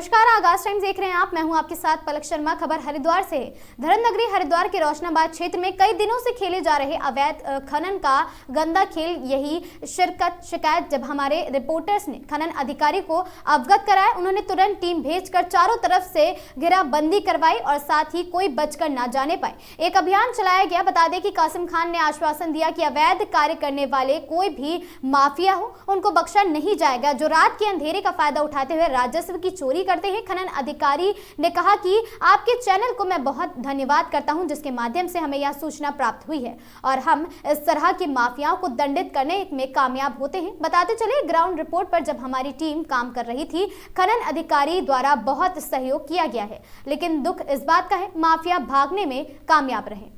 नमस्कार, आगाज टाइम्स देख रहे हैं आप। मैं हूं आपके साथ पलक शर्मा। खबर हरिद्वार से है। धर्म नगरी हरिद्वार के रोशनाबाद क्षेत्र में कई दिनों से खेले जा रहे अवैध खनन का गंदा खेल, यही शिकायत जब हमारे रिपोर्टर्स ने खनन अधिकारी को अवगत कराया, उन्होंने तुरंत टीम भेजकर चारों तरफ से घेराबंदी करवाई और साथ ही कोई बचकर ना जाने पाए। एक अभियान चलाया गया। बता दें कि कासिम खान ने आश्वासन दिया कि अवैध कार्य करने वाले कोई भी माफिया हो उनको बख्शा नहीं जाएगा, जो रात के अंधेरे का फायदा उठाते हुए राजस्व की चोरी करते हैं। खनन अधिकारी ने कहा कि आपके चैनल को मैं बहुत धन्यवाद करता हूं, जिसके माध्यम से हमें यह सूचना प्राप्त हुई है और हम इस तरह के माफियाओं को दंडित करने में कामयाब होते हैं। बताते चले, ग्राउंड रिपोर्ट पर जब हमारी टीम काम कर रही थी, खनन अधिकारी द्वारा बहुत सहयोग किया गया है, लेकिन दुख इस बात का है माफिया भागने में कामयाब रहे।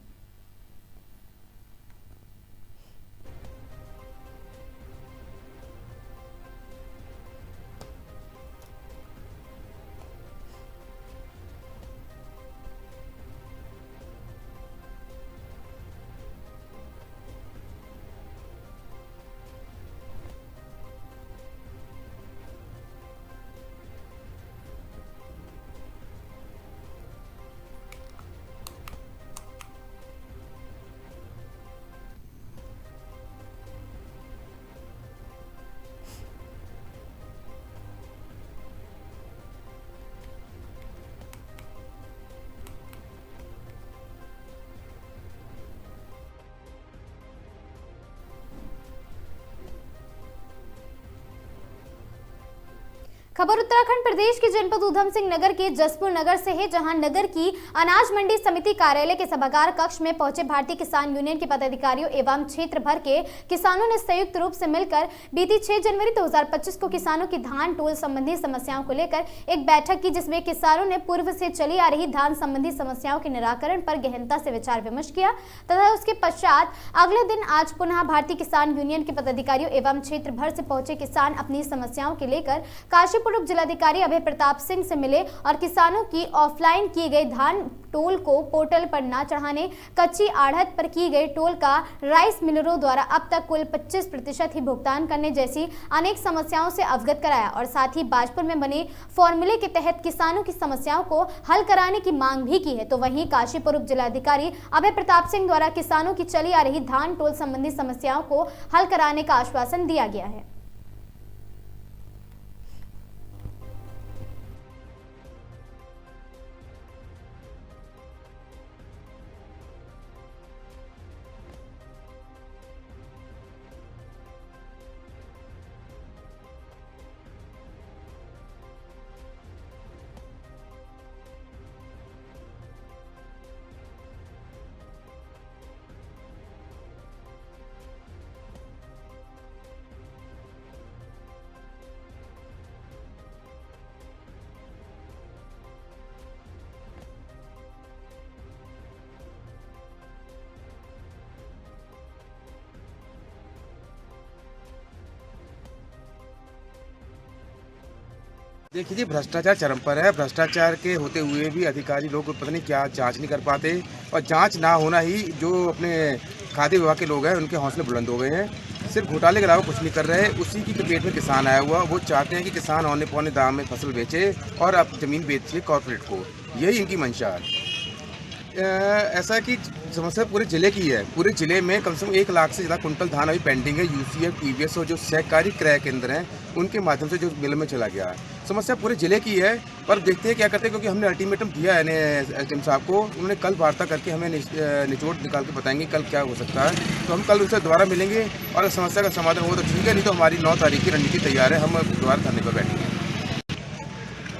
खबर उत्तराखंड प्रदेश के जनपद ऊधम सिंह नगर के जसपुर नगर से है, जहां नगर की अनाज मंडी समिति कार्यालय के सभागार कक्ष में पहुंचे भारतीय किसान यूनियन के पदाधिकारियों एवं क्षेत्र भर के किसानों ने संयुक्त रूप से मिलकर बीती 6 जनवरी 2025 को किसानों की धान टोल संबंधी समस्याओं को लेकर एक बैठक की, जिसमें किसानों ने पूर्व से चली आ रही धान संबंधी समस्याओं के निराकरण पर गहनता से विचार विमर्श किया तथा उसके पश्चात अगले दिन आज पुनः भारतीय किसान यूनियन के पदाधिकारियों एवं क्षेत्र भर से पहुंचे किसान अपनी समस्याओं को लेकर काशीपुर उप जिलाधिकारी अभय प्रताप सिंह से मिले और किसानों की ऑफलाइन की गई धान टोल को पोर्टल पर न चढ़ाने, कच्ची आढ़त पर की गई टोल का राइस मिलरों द्वारा अब तक कुल 25% ही भुगतान करने जैसी अनेक समस्याओं से अवगत कराया और साथ ही बाजपुर में बने फॉर्मूले के तहत किसानों की समस्याओं को हल कराने की मांग भी की है। तो वहीं काशीपुर उप जिलाधिकारी अभय प्रताप सिंह द्वारा किसानों की चली आ रही धान टोल संबंधी समस्याओं को हल कराने का आश्वासन दिया गया है। देखिए जी, भ्रष्टाचार चरम पर है। भ्रष्टाचार के होते हुए भी अधिकारी लोग पता नहीं क्या जांच नहीं कर पाते और जांच ना होना ही जो अपने खाद्य विभाग के लोग हैं उनके हौसले बुलंद हो गए हैं। सिर्फ घोटाले के अलावा कुछ नहीं कर रहे। उसी की चपेट में किसान आया हुआ। वो चाहते हैं कि किसान औने पौने दाम में फसल बेचे और अब ज़मीन बेचे कॉर्पोरेट को। यही इनकी मंशा है। ऐसा कि समस्या पूरे ज़िले की है। पूरे ज़िले में कम से कम 1 लाख से ज़्यादा कुंटल धान अभी पेंडिंग है। यूसीएफ, टीवीएस और जो सहकारी क्रय केंद्र हैं उनके माध्यम से जो मिल में चला गया है। समस्या पूरे ज़िले की है, पर देखते हैं क्या करते हैं, क्योंकि हमने अल्टीमेटम दिया है एसडीएम साहब को। उन्होंने कल वार्ता करके हमें निचोड़ निकाल के बताएंगे कल क्या हो सकता है। तो हम कल उनसे दोबारा मिलेंगे और अगर समस्या का समाधान हो तो ठीक है, नहीं तो हमारी 9 तारीख की रणनीति तैयार है। हम दोबारा धरने पर बैठेंगे।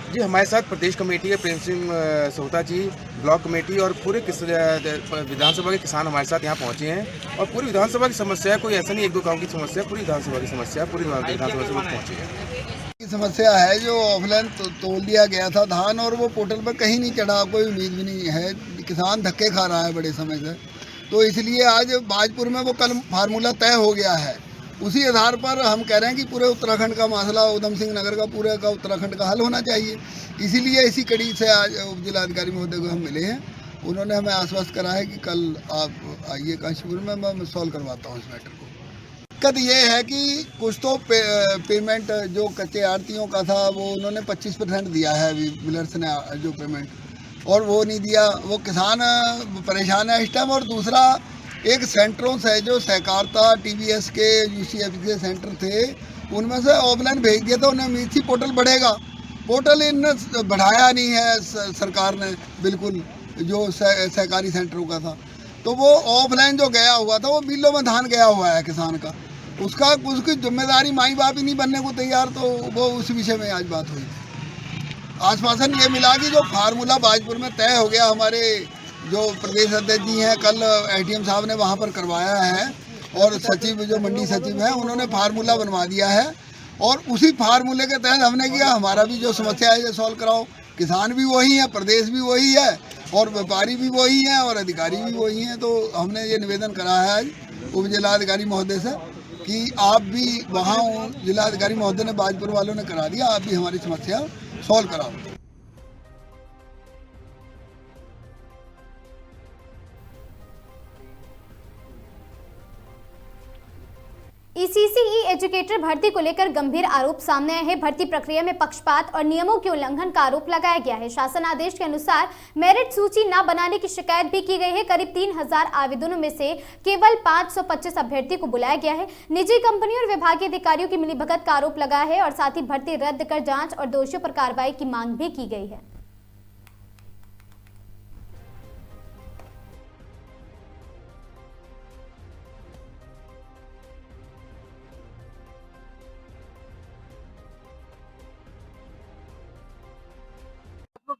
जी, हमारे साथ प्रदेश कमेटी है, प्रेम सिंह सोहता जी, ब्लॉक कमेटी और पूरे विधानसभा के किसान हमारे साथ यहाँ पहुँचे हैं। और पूरी विधानसभा की समस्या है, कोई ऐसा नहीं 1-2 गाँव की समस्या, पूरी विधानसभा की समस्या, पूरी विधानसभा से लोग पहुँचे हैं। समस्या है जो ऑफलाइन तोल दिया गया था धान और वो पोर्टल पर कहीं नहीं चढ़ा, कोई उम्मीद भी नहीं है। किसान धक्के खा रहा है बड़े समय से, तो इसलिए आज बाजपुर में वो कल फार्मूला तय हो गया है। उसी आधार पर हम कह रहे हैं कि पूरे उत्तराखंड का मसला, ऊधम सिंह नगर का पूरे का उत्तराखंड का हल होना चाहिए। इसीलिए इसी कड़ी से आज उप जिलाधिकारी महोदय को हम मिले हैं। उन्होंने हमें आश्वस्त करा है कि कल आप आइए काशीपुर में, मैं सॉल्व करवाता हूँ इस मैटर को। दिक्कत ये है कि कुछ तो पेमेंट जो कच्चे आड़तियों का था वो उन्होंने 25% दिया है अभी मिलर्स ने जो पेमेंट, और वो नहीं दिया, वो किसान परेशान है इस टाइम। और दूसरा एक सेंटरों से जो सहकारिता TVS के UCF के सेंटर थे उनमें से ऑफलाइन भेज दिया था, उन्हें उम्मीद थी पोर्टल बढ़ेगा, पोर्टल इनने बढ़ाया नहीं है सरकार ने बिल्कुल, जो सहकारी सेंटरों का था। तो वो ऑफलाइन जो गया हुआ था वो बिलों में धान गया हुआ है किसान का, उसका उसकी जिम्मेदारी माई बाप ही नहीं बनने को तैयार, तो वो उस विषय में आज बात हुई। आश्वासन ये मिला कि जो फार्मूला बाजपुर में तय हो गया, हमारे जो प्रदेश अध्यक्ष जी हैं कल SDM साहब ने वहाँ पर करवाया है, और सचिव जो मंडी सचिव हैं उन्होंने फार्मूला बनवा दिया है, और उसी फार्मूले के तहत हमने किया हमारा भी जो समस्या है ये सॉल्व कराओ। किसान भी वही है, प्रदेश भी वही है, और व्यापारी भी वही हैं, और अधिकारी भी वही हैं। तो हमने ये निवेदन करा है आज उप जिलाधिकारी महोदय से कि आप भी वहाँ, जिलाधिकारी महोदय ने बाजपुर वालों ने करा दिया, आप भी हमारी समस्या सॉल्व कराओ। ECCE एजुकेटर भर्ती को लेकर गंभीर आरोप सामने आए हैं। भर्ती प्रक्रिया में पक्षपात और नियमों के उल्लंघन का आरोप लगाया गया है। शासन आदेश के अनुसार मेरिट सूची न बनाने की शिकायत भी की गई है। करीब 3000 आवेदनों में से केवल 525 अभ्यर्थी को बुलाया गया है। निजी कंपनियों और विभागीय अधिकारियों की मिलीभगत का आरोप लगा है, और साथ ही भर्ती रद्द कर जांच और दोषियों पर कार्रवाई की मांग भी की गई है।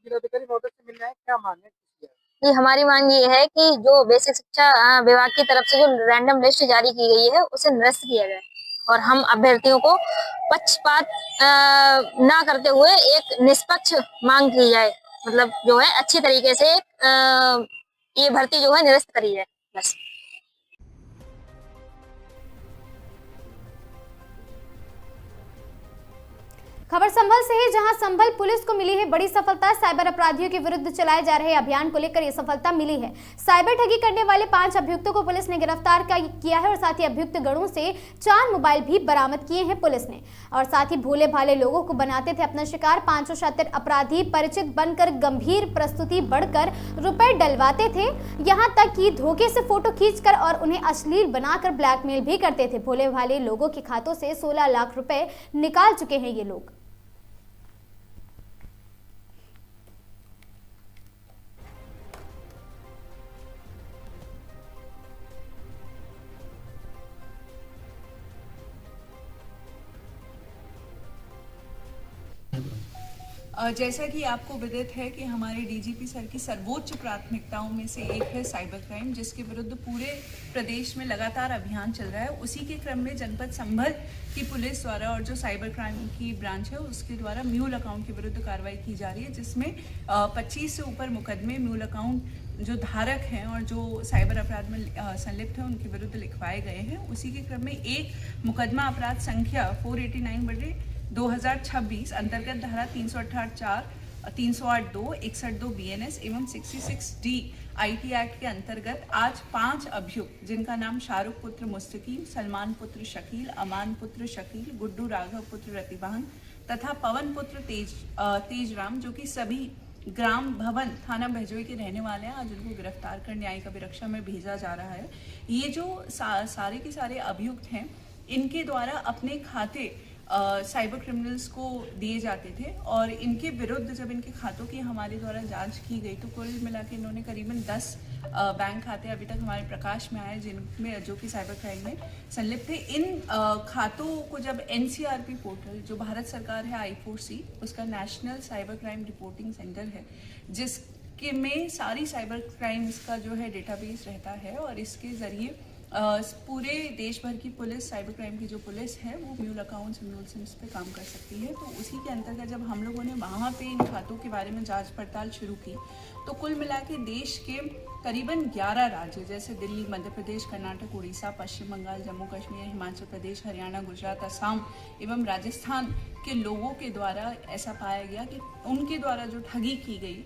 जिलाधिकारी महोदय से मिलना है, क्या मांग है? जी, हमारी मांग ये है कि जो बेसिक शिक्षा विभाग की तरफ से जो रैंडम लिस्ट जारी की गई है उसे निरस्त किया जाए, और हम अभ्यर्थियों को पक्षपात ना करते हुए एक निष्पक्ष मांग की जाए, मतलब जो है अच्छी तरीके से ये भर्ती जो है निरस्त करी जाए बस। खबर संभल से है, जहां संभल पुलिस को मिली है बड़ी सफलता। साइबर अपराधियों के विरुद्ध चलाए जा रहे अभियान को लेकर यह सफलता मिली है। साइबर ठगी करने वाले 5 अभियुक्तों को पुलिस ने गिरफ्तार किया है, और साथ ही अभियुक्त गणों से 4 मोबाइल भी बरामद किए हैं पुलिस ने। और साथ ही भोले भाले लोगों को बनाते थे अपना शिकार। 576 अपराधी परिचित बनकर गंभीर प्रस्तुति बढ़कर रुपए डलवाते थे, यहाँ तक कि धोखे से फोटो खींचकर और उन्हें अश्लील बनाकर ब्लैकमेल भी करते थे। भोले भाले लोगों के खातों से 16 लाख रुपए निकाल चुके हैं ये लोग। जैसा कि आपको विदित है कि हमारे DGP सर की सर्वोच्च प्राथमिकताओं में से एक है साइबर क्राइम, जिसके विरुद्ध पूरे प्रदेश में लगातार अभियान चल रहा है। उसी के क्रम में जनपद संभल की पुलिस द्वारा और जो साइबर क्राइम की ब्रांच है उसके द्वारा म्यूल अकाउंट के विरुद्ध कार्रवाई की जा रही है, जिसमें 25 से ऊपर मुकदमे म्यूल अकाउंट जो धारक हैं और जो साइबर अपराध में संलिप्त हैं उनके विरुद्ध लिखवाए गए हैं। उसी के क्रम में एक मुकदमा अपराध संख्या 489/2026 अंतर्गत धारा 368(4), 308(2), 61(2) BNS एवं 66D IT एक्ट के अंतर्गत आज 5 अभियुक्त, जिनका नाम शाहरुख पुत्र मुस्तकीम, सलमान पुत्र शकील, अमान पुत्र शकील, गुड्डू राघव पुत्र रतिबान तथा पवन पुत्र तेजराम, जो कि सभी ग्राम भवन थाना भैजोई के रहने वाले हैं, आज उनको गिरफ्तार कर न्यायिक अभिरक्षा में भेजा जा रहा है। ये जो सारे के सारे अभियुक्त हैं, इनके द्वारा अपने खाते साइबर क्रिमिनल्स को दिए जाते थे, और इनके विरुद्ध जब इनके खातों की हमारे द्वारा जांच की गई तो कुल मिला के इन्होंने करीबन 10 बैंक खाते अभी तक हमारे प्रकाश में आए, जिनमें जो कि साइबर क्राइम में संलिप्त थे। इन खातों को जब NCRP पोर्टल, जो भारत सरकार है I4C, उसका national cyber crime reporting centre है, जिसके में सारी साइबर क्राइम्स का जो है डेटाबेस रहता है, और इसके ज़रिए पूरे देश भर की पुलिस, साइबर क्राइम की जो पुलिस है वो म्यूल अकाउंट्स, म्यूल सिम्स पे काम कर सकती है। तो उसी के अंतर्गत जब हम लोगों ने वहाँ पे इन खातों के बारे में जांच पड़ताल शुरू की तो कुल मिला के देश के करीबन 11 राज्य जैसे दिल्ली, मध्य प्रदेश, कर्नाटक, उड़ीसा, पश्चिम बंगाल, जम्मू कश्मीर, हिमाचल प्रदेश, हरियाणा, गुजरात, असम एवं राजस्थान के लोगों के द्वारा ऐसा पाया गया कि उनके द्वारा जो ठगी की गई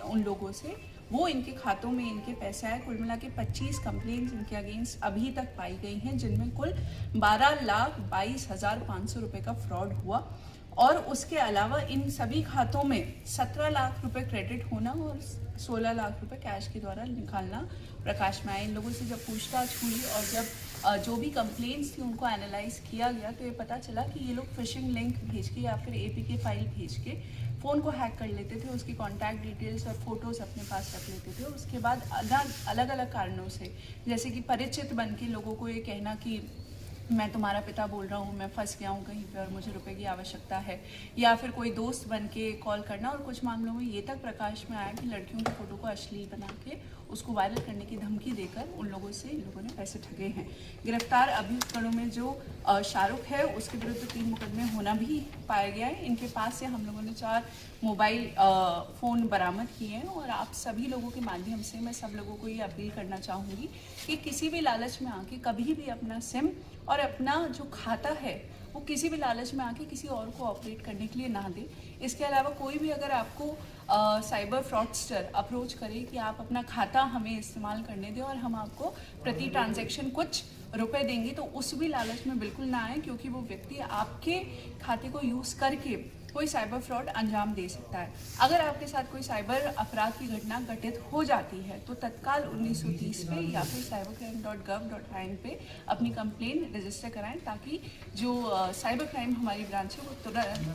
उन लोगों से, वो इनके खातों में इनके पैसे आए। कुल मिला के 25 कंप्लेंट्स इनके अगेंस्ट अभी तक पाई गई हैं, जिनमें कुल 12,22,500 रुपये का फ्रॉड हुआ। और उसके अलावा इन सभी खातों में 17 लाख रुपए क्रेडिट होना और 16 लाख रुपए कैश के द्वारा निकालना प्रकाश में आया। इन लोगों से जब पूछताछ हुई और जब जो भी कंप्लेंट्स थी उनको एनालाइज किया गया तो ये पता चला कि ये लोग फिशिंग लिंक भेज के या फिर APK फाइल भेज के फ़ोन को हैक कर लेते थे, उसकी कॉन्टैक्ट डिटेल्स और फोटोज़ अपने पास रख लेते थे। उसके बाद अलग अलग कारणों से, जैसे कि परिचित बन के लोगों को ये कहना कि मैं तुम्हारा पिता बोल रहा हूँ, मैं फंस गया हूँ कहीं पे और मुझे रुपए की आवश्यकता है, या फिर कोई दोस्त बन के कॉल करना। और कुछ मामलों में ये तक प्रकाश में आया कि लड़कियों की फ़ोटो को अश्लील बना के उसको वायरल करने की धमकी देकर उन लोगों से इन लोगों ने पैसे ठगे हैं। गिरफ्तार अभियुक्तों में जो शाहरुख है उसके विरुद्ध 3 मुकदमे होना भी पाया गया है। इनके पास से हम लोगों ने 4 मोबाइल फ़ोन बरामद किए हैं। और आप सभी लोगों के माध्यम से मैं सब लोगों को ये अपील करना चाहूँगी कि किसी भी लालच में आके कभी भी अपना सिम और अपना जो खाता है वो किसी भी लालच में आके किसी और को ऑपरेट करने के लिए ना दे। इसके अलावा कोई भी अगर आपको साइबर फ्रॉडस्टर अप्रोच करे कि आप अपना खाता हमें इस्तेमाल करने दें और हम आपको प्रति ट्रांजैक्शन कुछ रुपए देंगे, तो उस भी लालच में बिल्कुल ना आए, क्योंकि वो व्यक्ति आपके खाते को यूज़ करके कोई साइबर फ्रॉड अंजाम दे सकता है। अगर आपके साथ कोई साइबर अपराध की घटना घटित हो जाती है तो तत्काल 1930 पे या फिर cybercrime.gov.in पे अपनी कंप्लेन रजिस्टर कराएं, ताकि जो साइबर क्राइम हमारी ब्रांच है वो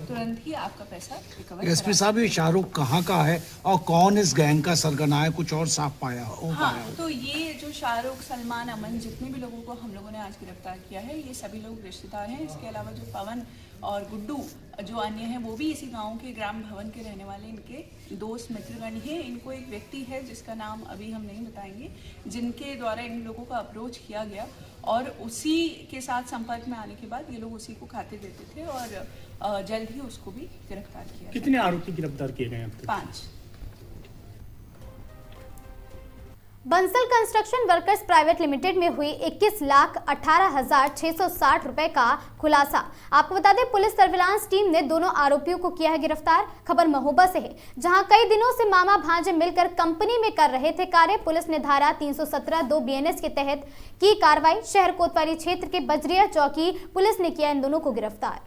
तुरंत ही आपका पैसा रिकवर एसपी साहब, ये शाहरुख कहाँ का है और कौन इस गैंग का सरगना है, कुछ और साफ पाया हो? हाँ, तो ये जो शाहरुख, सलमान, अमन, जितने भी लोगों को हम लोगों ने आज गिरफ्तार किया है, ये सभी लोग रिश्तेदार हैं। इसके अलावा जो पवन और गुड्डू जो अन्य हैं वो भी इसी गांव के ग्राम भवन के रहने वाले इनके दोस्त मित्रगण हैं। इनको एक व्यक्ति है जिसका नाम अभी हम नहीं बताएंगे, जिनके द्वारा इन लोगों का अप्रोच किया गया और उसी के साथ संपर्क में आने के बाद ये लोग उसी को खाते देते थे और जल्द ही उसको भी गिरफ्तार किया। कितने आरोपी गिरफ्तार किए गए अब तक? 5। Bansal construction workers private limited में हुई 21,18,660 रुपए का खुलासा। आपको बता दें, पुलिस सर्विलांस टीम ने दोनों आरोपियों को किया है गिरफ्तार। खबर महोबा से है, जहां कई दिनों से मामा भांजे मिलकर कंपनी में कर रहे थे कार्य। पुलिस ने धारा 317(2) BNS के तहत की कार्रवाई। शहर कोतवाली क्षेत्र के बजरिया चौकी पुलिस ने किया इन दोनों को गिरफ्तार।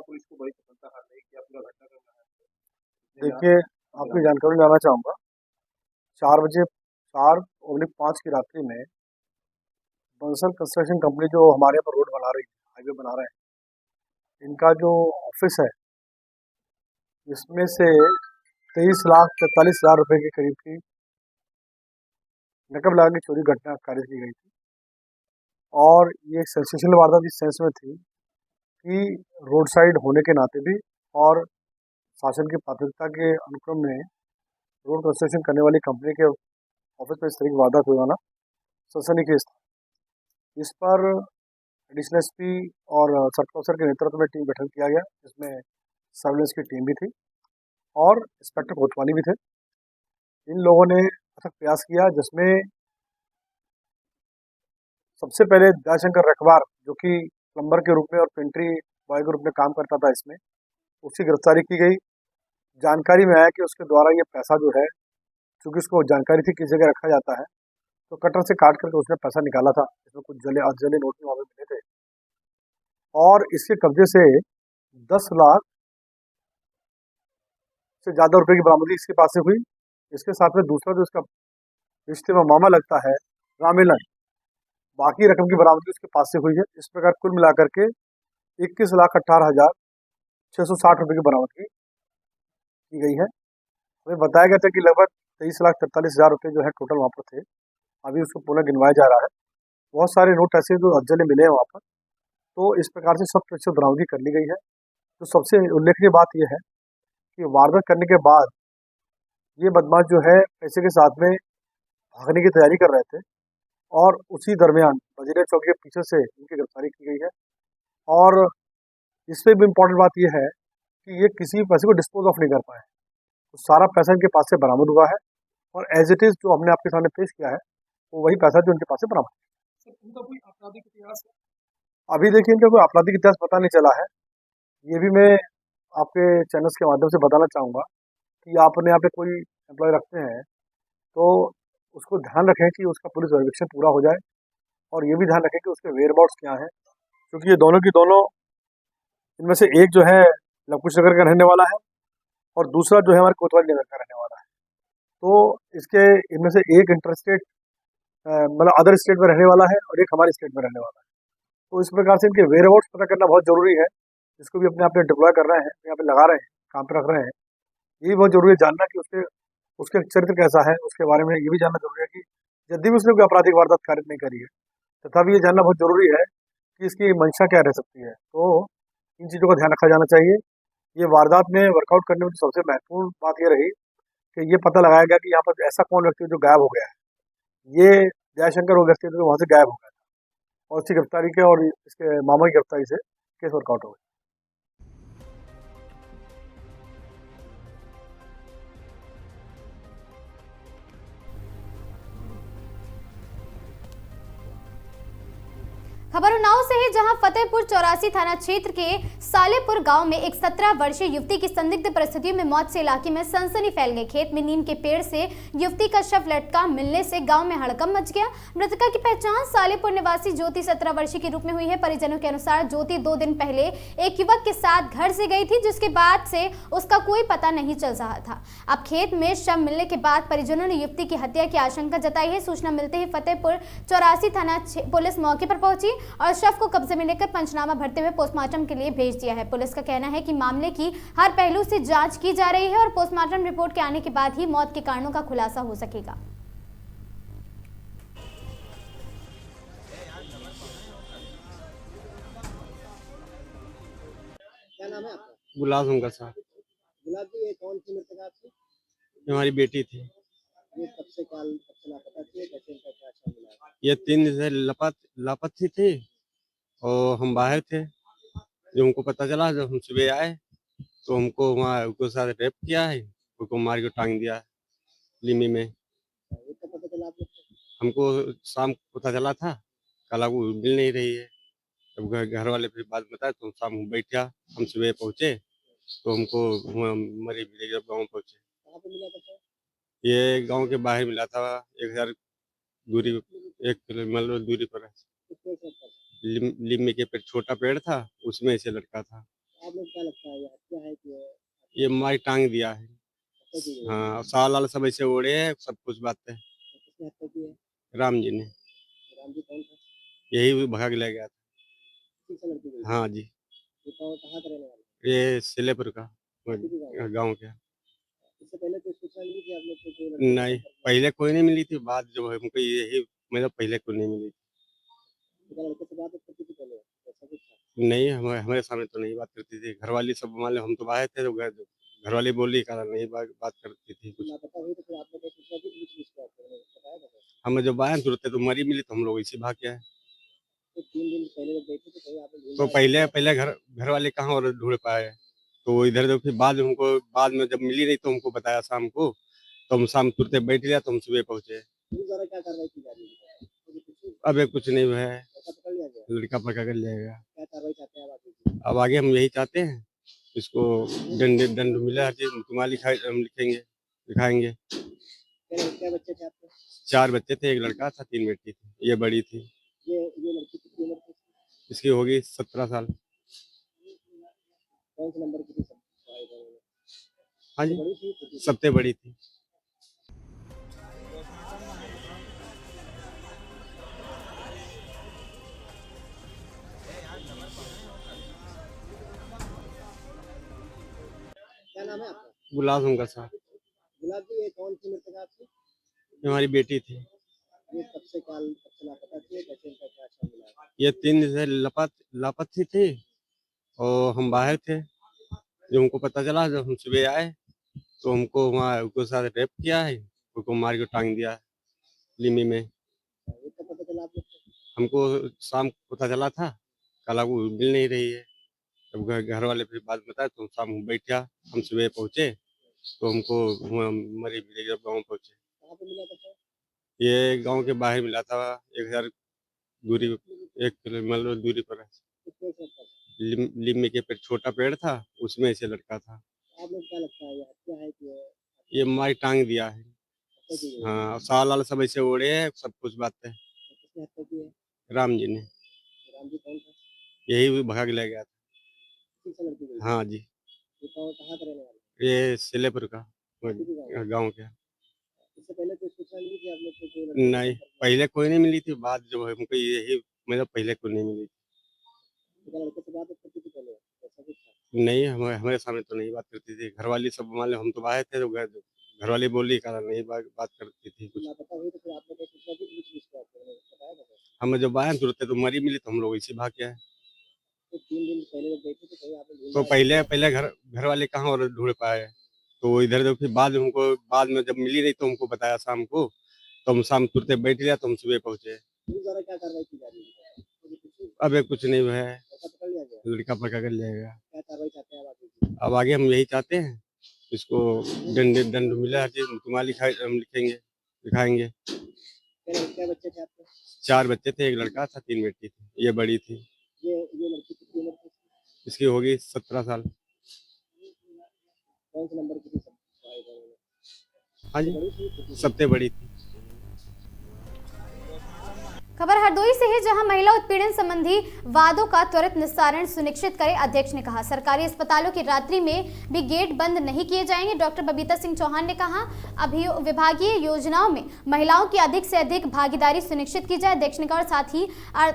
पुलिस को बड़ी सफलता हासिल रही कि पूरा घटना करना है। देखिए, आपकी जानकारी लाना चाहूँगा, 4:05 की रात्रि में बंसल कंस्ट्रक्शन कंपनी जो हमारे यहाँ पर रोड बना रही है, हाईवे बना रहे हैं, इनका जो ऑफिस है इसमें से 23,43,000 रुपये के करीब की नकद लगा की चोरी घटना कार्य की गई थी। और ये सेंसेशनल वारदात इस सेंस में थी कि रोड साइड होने के नाते भी और शासन की प्राथमिकता के अनुक्रम में रोड कंस्ट्रक्शन करने वाली कंपनी के ऑफिस में इस तरह की वारदात हो जाना सनसनीखेज था। इस पर एडिशनल एसपी और सर्कल ऑफिसर के नेतृत्व में टीम गठन किया गया, जिसमें सर्विलेंस की टीम भी थी और इंस्पेक्टर कोतवाली भी थे। इन लोगों ने अथक प्रयास किया, जिसमें सबसे पहले दयाशंकर रखवार, जो कि प्लम्बर के रूप में और पेंट्री बॉय के रूप में काम करता था, इसमें उसकी गिरफ्तारी की गई। जानकारी में आया कि उसके द्वारा ये पैसा जो है, चूँकि उसको जानकारी थी किस जगह रखा जाता है, तो कटर से काट करके उसने पैसा निकाला था। इसमें कुछ अर्धजले नोट भी वहाँ पे मिले थे और इसके कब्जे से 10 लाख से ज़्यादा रुपए की बरामदगी इसके पास से हुई। इसके साथ में दूसरा जो इसका रिश्ते में मामा लगता है, रामेलन, बाकी रकम की बरामदगी उसके पास से हुई है। इस प्रकार कुल मिलाकर के 21,18,660 रुपये की बरामदगी की गई है। हमें बताया गया था कि लगभग 23,43,000 रुपये जो है टोटल वहाँ पर थे। अभी उसको पुनः गिनवाया जा रहा है बहुत सारे नोट ऐसे हैं जो अधजले मिले हैं वहाँ पर। तो इस प्रकार से 100% बरामदगी कर ली गई है। तो सबसे उल्लेखनीय बात यह है कि वारदात करने के बाद ये बदमाश जो है पैसे के साथ में भागने की तैयारी कर रहे थे और उसी दरमियान वजीरा चौक के पीछे से इनकी गिरफ्तारी की गई है। और इससे भी इम्पोर्टेंट बात यह है कि ये किसी पैसे को डिस्पोज ऑफ नहीं कर पाए। तो सारा पैसा इनके पास से बरामद हुआ है और एज इट इज जो हमने आपके सामने पेश किया है वो वही पैसा जो इनके पास से बरामद है। उनका कोई आपराधिक इतिहास है? अभी देखिए इनका कोई आपराधिक इतिहास पता नहीं चला है। ये भी मैं आपके चैनल्स के माध्यम से बताना चाहूँगा कि आप अपने यहाँ पे कोई एम्प्लॉय रखते हैं तो उसको ध्यान रखें कि उसका पुलिस वेरिफिकेशन पूरा हो जाए और ये भी ध्यान रखें कि उसके वेयर अबाउट्स क्या हैं, क्योंकि ये दोनों की दोनों इनमें से एक जो है लवकुश नगर का रहने वाला है और दूसरा जो है हमारे कोतवाली नगर का रहने वाला है। तो इसके इनमें से एक इंटरस्टेट मतलब अदर स्टेट में रहने वाला है और एक हमारे स्टेट में रहने वाला है। तो इस प्रकार से इनके वेयर अबाउट्स पता करना बहुत ज़रूरी है। इसको भी अपने आप में डिप्लॉय कर रहे हैं, यहाँ पे लगा रहे हैं, काम पे रख रहे हैं। ये भी बहुत जरूरी है जानना कि उसके उसके चरित्र कैसा है, उसके बारे में ये भी जानना जरूरी है कि यदि भी उसने कोई आपराधिक वारदात कारित नहीं करी है तथापि ये जानना बहुत जरूरी है कि इसकी मंशा क्या रह सकती है। तो इन चीज़ों का ध्यान रखा जाना चाहिए। ये वारदात में वर्कआउट करने में सबसे महत्वपूर्ण बात ये रही कि ये पता लगाया गया कि यहाँ पर ऐसा कौन व्यक्ति है जो गायब हो गया है। ये जयशंकर वो व्यक्ति जो वहाँ से गायब हो गया था और इसकी गिरफ्तारी के और इसके मामा की गिरफ्तारी से केस वर्कआउट हो गया। खबर उन्नाव से है, जहां फतेहपुर 84 थाना क्षेत्र के सालेपुर गांव में एक 17 वर्षीय युवती की संदिग्ध परिस्थितियों में मौत से इलाके में सनसनी फैल गई। खेत में नीम के पेड़ से युवती का शव लटका मिलने से गांव में हड़कंप मच गया। मृतका की पहचान सालेपुर निवासी ज्योति 17 वर्षीय के रूप में हुई है। परिजनों के अनुसार ज्योति 2 दिन पहले एक युवक के साथ घर से गई थी, जिसके बाद से उसका कोई पता नहीं चल रहा था। अब खेत में शव मिलने के बाद परिजनों ने युवती की हत्या की आशंका जताई है। सूचना मिलते ही फतेहपुर 84 थाना पुलिस मौके पर पहुंची और शव को कब्जे में लेकर पंचनामा भरते हुए पोस्टमार्टम के लिए भेज दिया है। पुलिस का कहना है कि मामले की हर पहलू से जांच की जा रही है और पोस्टमार्टम रिपोर्ट के आने के बाद ही मौत के कारणों का खुलासा हो सकेगा। क्या नाम है आपका? गुलाब शंकर साहब। गुलाब जी, ये कौन सी मृतक आपकी? ये हमारी बेटी थी। ये कब से लापता थी, कैसे इनका क्या अच्छा मिला? ये 3 दिन से लापता थी और हम बाहर थे। जब हमको पता चला, जब हम सुबह आए तो हमको वहाँ उसके साथ रेप किया है, उसको मार के टांग दिया है लिमी में। ये कब पता चला आपको? हमको शाम को पता चला था, कल वो मिल नहीं रही है। जब घर वाले फिर बात बताए तो शाम को बैठा, हम सुबह पहुँचे तो हमको वहाँ मरी मिली। जब गाँव पहुँचे, कहाँ पे मिला था? ये गाँव के बाहर मिला था, 1000 दूरी, 1 किलोमीटर दूरी पर है। कितने से था? लिम्मी के पेड़, छोटा पेड़ था, उसमें से लड़का था। आप लोग क्या लगता है, ये हत्या है कि ये मार टांग दिया है। हत्या की गई है? हाँ, साल वाल सब ऐसे ओढ़े हैं, सब कुछ बातें। किसने हत्या की है? राम जी ने। राम जी कौन था? यही भगा के ले गया था। किसी से लड़की गई? हाँ जी, ये कहाँ का रहने वाला? ये सिलेपुर का गाँव? गाँव का। इससे पहले कोई सूचना मिली थी आप लोग को? जो लड़की नहीं, का पहले कोई नहीं मिली थी। बाद जब हमको यही मतलब पहले कोई नहीं मिली थी। क्या लड़के से बात करती थी पहले, ऐसा कुछ था? नहीं, हमारे सामने तो नहीं बात करती थी। घरवाली सब मान लो, हम तो बाहर थे तो घरवाली बोली कारण नहीं बात करती थी कुछ। लापता हुई तो फिर आपने कोई सूचना दी पुलिस को? आपने बताया था? हम जब आए तुरंत तो मरी मिली तो हम लोग इसी भाग के आए। तो 3 दिन पहले जब गई थी तो कहीं आपने तो पहले घर वाले कहाँ और ढूंढ पाए। तो वो इधर फिर बाद में जब मिली नहीं तो हमको बताया शाम को, तो हम शाम तुरंत बैठ लिया तो हम सुबह पहुंचे। पुलिस द्वारा क्या कार्रवाई की जा रही है? अब कुछ नहीं हुआ है, ऐसा पकड़ लिया गया? लड़का पकड़ कर लिया। क्या कार्रवाई चाहते हैं आप आगे? अब आगे हम यही चाहते हैं, इसको दंड मिला, हर चीज तुम्हारी हम लिखाएंगे। क्या बच्चे थे आपके? 4 बच्चे थे, 1 लड़का था, 3 बेटी थी, ये बड़ी थी। ये लड़की कितनी उम्र की? इसकी होगी 17 साल। कौन से नंबर की थी? हाँ जी, बड़ी थी? सबसे बड़ी थी। क्या नाम है आपका? गुलाब शंकर साहब। गुलाब जी, ये कौन सी मृतक आपकी? ये हमारी बेटी थी। ये कब से लापता थी, कैसे इनका क्या अच्छा मिला? ये 3 दिन से लापता थी और हम बाहर थे। जब हमको पता चला, जब हम सुबह आए तो हमको वहाँ उसके साथ रेप किया है, उसको मार के टांग दिया है लिमी में। ये कब पता चला आपको? हमको शाम को पता चला था, कल वो मिल नहीं रही है। जब घर वाले फिर बात बताए तो शाम को बैठा, हम सुबह पहुँचे तो हमको वहाँ मरी मिली। जब गाँव पहुँचे, कहाँ पे मिला था सर? ये गांव के बाहर मिला था, 1000 दूरी, 1 किलोमीटर दूरी पर है। कितने से था? लिम्मी के पेड़, छोटा पेड़ था, उसमें से लड़का था। आप लोग क्या लगता है ये हत्या है कि ये मारी टांग दिया है। हत्या की गई है? हाँ, साल वाल सब ऐसे ओढ़े है, सब कुछ बातें। किसने हत्या की है? राम जी ने, राम जी कौन था? यही भाग ले गया था। किस से लड़की गई? हाँ जी, ये कहाँ का रहने वाला? ये सिलेपुर का किसी भी गाँव? गांव के। इससे पहले कोई सूचना मिली थी आप लोग को कोई लड़की नहीं, पहले कोई नहीं मिली थी, बाद जो है हमको यही, मतलब पहले कोई नहीं मिली थी। क्या लड़के से बात करती थी पहले, ऐसा कुछ था? नहीं, हमारे सामने तो नहीं बात करती थी। घरवाली सब, मान लो हम तो बाहर थे तो घरवाली बोली कारण नहीं बात करती थी कुछ। लापता हुई तो फिर आप लोग को सूचना दी थी पुलिस को, आपको बताया था सर? हम जब आए तुरंत तो मरी मिली तो हम लोग इसी भाग के आए। तो 3 दिन पहले जब देखी तो कहीं आप लोग तो पहले घर वाले कहाँ और ढूंढ पाए, तो इधर जो फिर बाद में जब मिली नहीं तो हमको बताया शाम को, तो हम शाम तुरंत बैठ गया तो हम सुबह पहुंचे। पुलिस द्वारा क्या कार्रवाई की जा रही है? अब कुछ नहीं हुआ है, ऐसा पकड़ लिया गया? लड़का पकड़ कर लेगा। क्या कार्रवाई चाहते हैं आप आगे? अब आगे हम यही चाहते हैं, इसको दंड मिला, हर चीज तुम्हारी हम दिखाएंगे। क्या बच्चे थे आपके? 4 बच्चे थे, 1 लड़का था, 3 बेटी थी, ये बड़ी थी। ये लड़की कितनी उम्र की? इसकी होगी 17 साल। कौन से नंबर की थी सब भाई बहनों में? हाँ जी, बड़ी थी, छोटी थी? सबसे बड़ी थी। खबर हरदोई से है, जहां महिला उत्पीड़न संबंधी वादों का त्वरित निस्तारण सुनिश्चित करे। अध्यक्ष ने कहा सरकारी अस्पतालों की रात्रि में भी गेट बंद नहीं किए जाएंगे। डॉक्टर बबीता सिंह चौहान ने कहा विभागीय योजनाओं में महिलाओं की अधिक से अधिक भागीदारी सुनिश्चित की जाए। अध्यक्ष ने कहा, और साथ ही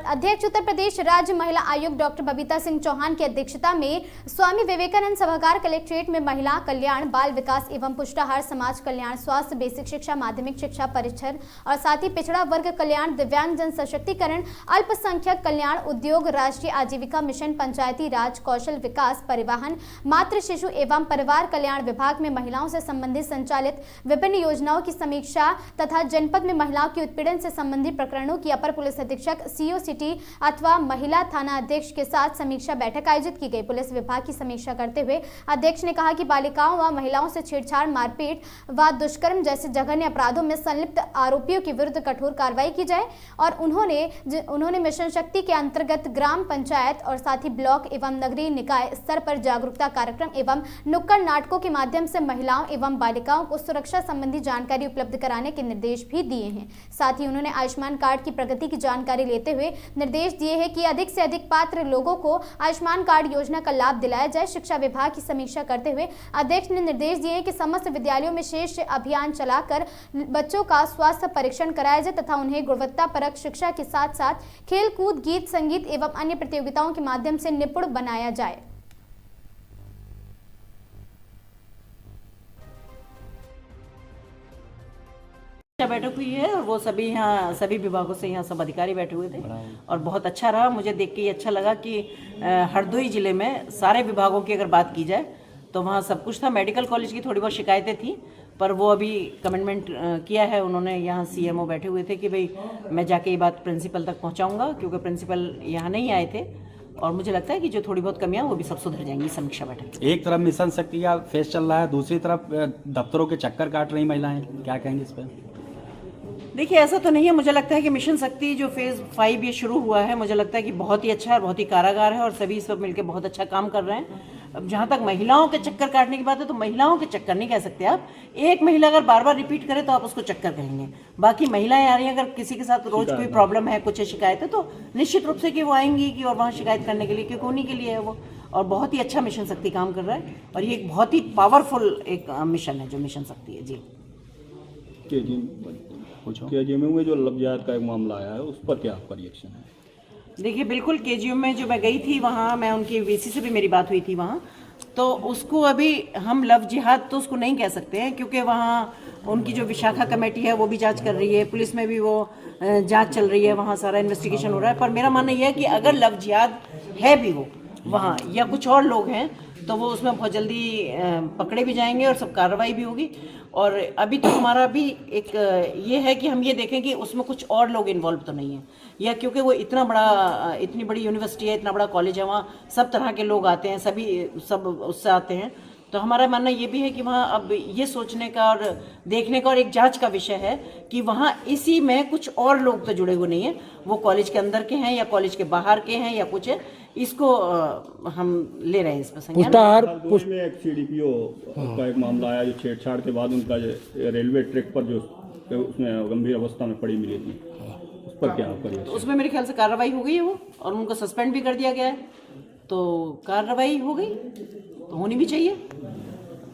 अध्यक्ष उत्तर प्रदेश राज्य महिला आयोग डॉक्टर बबीता सिंह चौहान की अध्यक्षता में स्वामी विवेकानंद सभागार कलेक्ट्रेट में महिला कल्याण, बाल विकास एवं पुष्टाहार, समाज कल्याण, स्वास्थ्य, बेसिक शिक्षा, माध्यमिक शिक्षा, परिक्षर और साथ ही पिछड़ा वर्ग कल्याण, दिव्यांग जन सशक्तिकरण, अल्पसंख्यक कल्याण, उद्योग, राष्ट्रीय आजीविका मिशन, पंचायती राज, कौशल विकास, परिवहन, मातृ शिशु एवं परिवार कल्याण विभाग में महिलाओं से संबंधित संचालित विभिन्न योजनाओं की समीक्षा तथा जनपद में महिलाओं की उत्पीड़न से संबंधित प्रकरणों की अपर पुलिस अधीक्षक, सीओ सिटी अथवा महिला थाना अध्यक्ष के साथ समीक्षा बैठक आयोजित की गई। पुलिस विभाग की समीक्षा करते हुए अध्यक्ष ने कहा कि बालिकाओं व महिलाओं से छेड़छाड़, मारपीट व दुष्कर्म जैसे जघन्य अपराधों में संलिप्त आरोपियों के विरुद्ध कठोर कार्रवाई की जाए। और उन्होंने मिशन शक्ति के अंतर्गत ग्राम पंचायत और साथ ही ब्लॉक एवं नगरीय निकाय स्तर पर जागरूकता कार्यक्रम एवं नुक्कड़ नाटकों के माध्यम से महिलाओं एवं बालिकाओं को सुरक्षा संबंधी जानकारी उपलब्ध कराने के निर्देश भी दिए हैं। साथ ही उन्होंने आयुष्मान कार्ड की प्रगति की जानकारी लेते हुए निर्देश दिए हैं कि अधिक से अधिक पात्र लोगों को आयुष्मान कार्ड योजना का लाभ दिलाया जाए। शिक्षा विभाग की समीक्षा करते हुए अध्यक्ष ने निर्देश दिए कि समस्त विद्यालयों में शेष अभियान चलाकर बच्चों का स्वास्थ्य परीक्षण कराया जाए तथा उन्हें गुणवत्ता परक शिक्षा के साथ साथ खेल कूद, गीत संगीत एवं अन्य प्रतियोगिताओं के माध्यम से निपुण बनाया जाए। बैठक हुई है और वो सभी विभागों से यहाँ सब अधिकारी बैठे हुए थे और बहुत अच्छा रहा। मुझे देख के ये अच्छा लगा कि हरदोई जिले में सारे विभागों की अगर बात की जाए तो वहाँ सब कुछ था। मेडिकल कॉलेज की थोड़ी बहुत शिकायतें थी पर वो अभी कमिटमेंट किया है उन्होंने। यहाँ सीएमओ बैठे हुए थे कि भाई मैं जाके ये बात प्रिंसिपल तक पहुँचाऊँगा, क्योंकि प्रिंसिपल यहाँ नहीं आए थे और मुझे लगता है कि जो थोड़ी बहुत कमियां वो भी सब सुधर जाएंगी समीक्षा बैठक। एक तरफ मिशन शक्ति का फेस चल रहा है, दूसरी तरफ दफ्तरों के चक्कर काट रही महिलाएं, क्या कहेंगे इस पर? देखिए ऐसा तो नहीं है, मुझे लगता है कि मिशन शक्ति जो फेज़ 5 ये शुरू हुआ है मुझे लगता है कि बहुत ही अच्छा है, बहुत ही कारागार है और सभी सब मिलकर बहुत अच्छा काम कर रहे हैं। अब जहाँ तक महिलाओं के चक्कर काटने की बात है तो महिलाओं के चक्कर नहीं कह सकते आप। एक महिला अगर बार बार रिपीट करे तो आप उसको चक्कर कहेंगे। बाकी महिलाएं आ रही हैं, अगर किसी के साथ रोज कोई प्रॉब्लम है, कुछ शिकायत है तो निश्चित रूप से कि वो आएंगी कि और वहाँ शिकायत करने के लिए, क्योंकि उन्हीं के लिए है वो। और बहुत ही अच्छा मिशन शक्ति काम कर रहा है और ये एक बहुत ही पावरफुल एक मिशन है जो मिशन शक्ति है। जी केजीएम में जो लफ्ज़ात का एक मामला आया है उस पर क्या आपका रिएक्शन है? देखिए बिल्कुल, केजीएम में जो मैं गई थी वहाँ मैं उनकी वीसी से भी मेरी बात हुई थी वहाँ, तो उसको अभी हम लव जिहाद तो उसको नहीं कह सकते हैं क्योंकि वहाँ उनकी जो विशाखा कमेटी है वो भी जांच कर रही है, पुलिस में भी वो जांच चल रही है, वहाँ सारा इन्वेस्टिगेशन हो रहा है। पर मेरा मानना यह है कि अगर लव जिहाद है भी वो वहाँ या कुछ और लोग हैं तो वो उसमें बहुत जल्दी पकड़े भी जाएंगे और सब कार्रवाई भी होगी। और अभी तो हमारा भी एक ये है कि हम ये देखें कि उसमें कुछ और लोग इन्वॉल्व तो नहीं है, या क्योंकि वो इतनी बड़ी यूनिवर्सिटी है, इतना बड़ा कॉलेज है, वहाँ सब तरह के लोग आते हैं, सब उससे आते हैं। तो हमारा मानना ये भी है कि वहाँ अब ये सोचने का और देखने का और एक जांच का विषय है कि वहाँ इसी में कुछ और लोग तो जुड़े हुए नहीं हैं, वो कॉलेज के अंदर के हैं या कॉलेज के बाहर के हैं या कुछ है, इसको हम ले रहे हैं इस पर संज्ञान। में एक CDPO का एक मामला आया जो छेड़छाड़ के बाद उनका रेलवे ट्रैक पर जो उसमें गंभीर अवस्था में पड़ी मिली थी, उस पर क्या करिए? तो उसमें मेरे ख्याल से कार्रवाई हो गई है वो, और उनको सस्पेंड भी कर दिया गया है। तो कार्रवाई हो गई तो होनी भी चाहिए।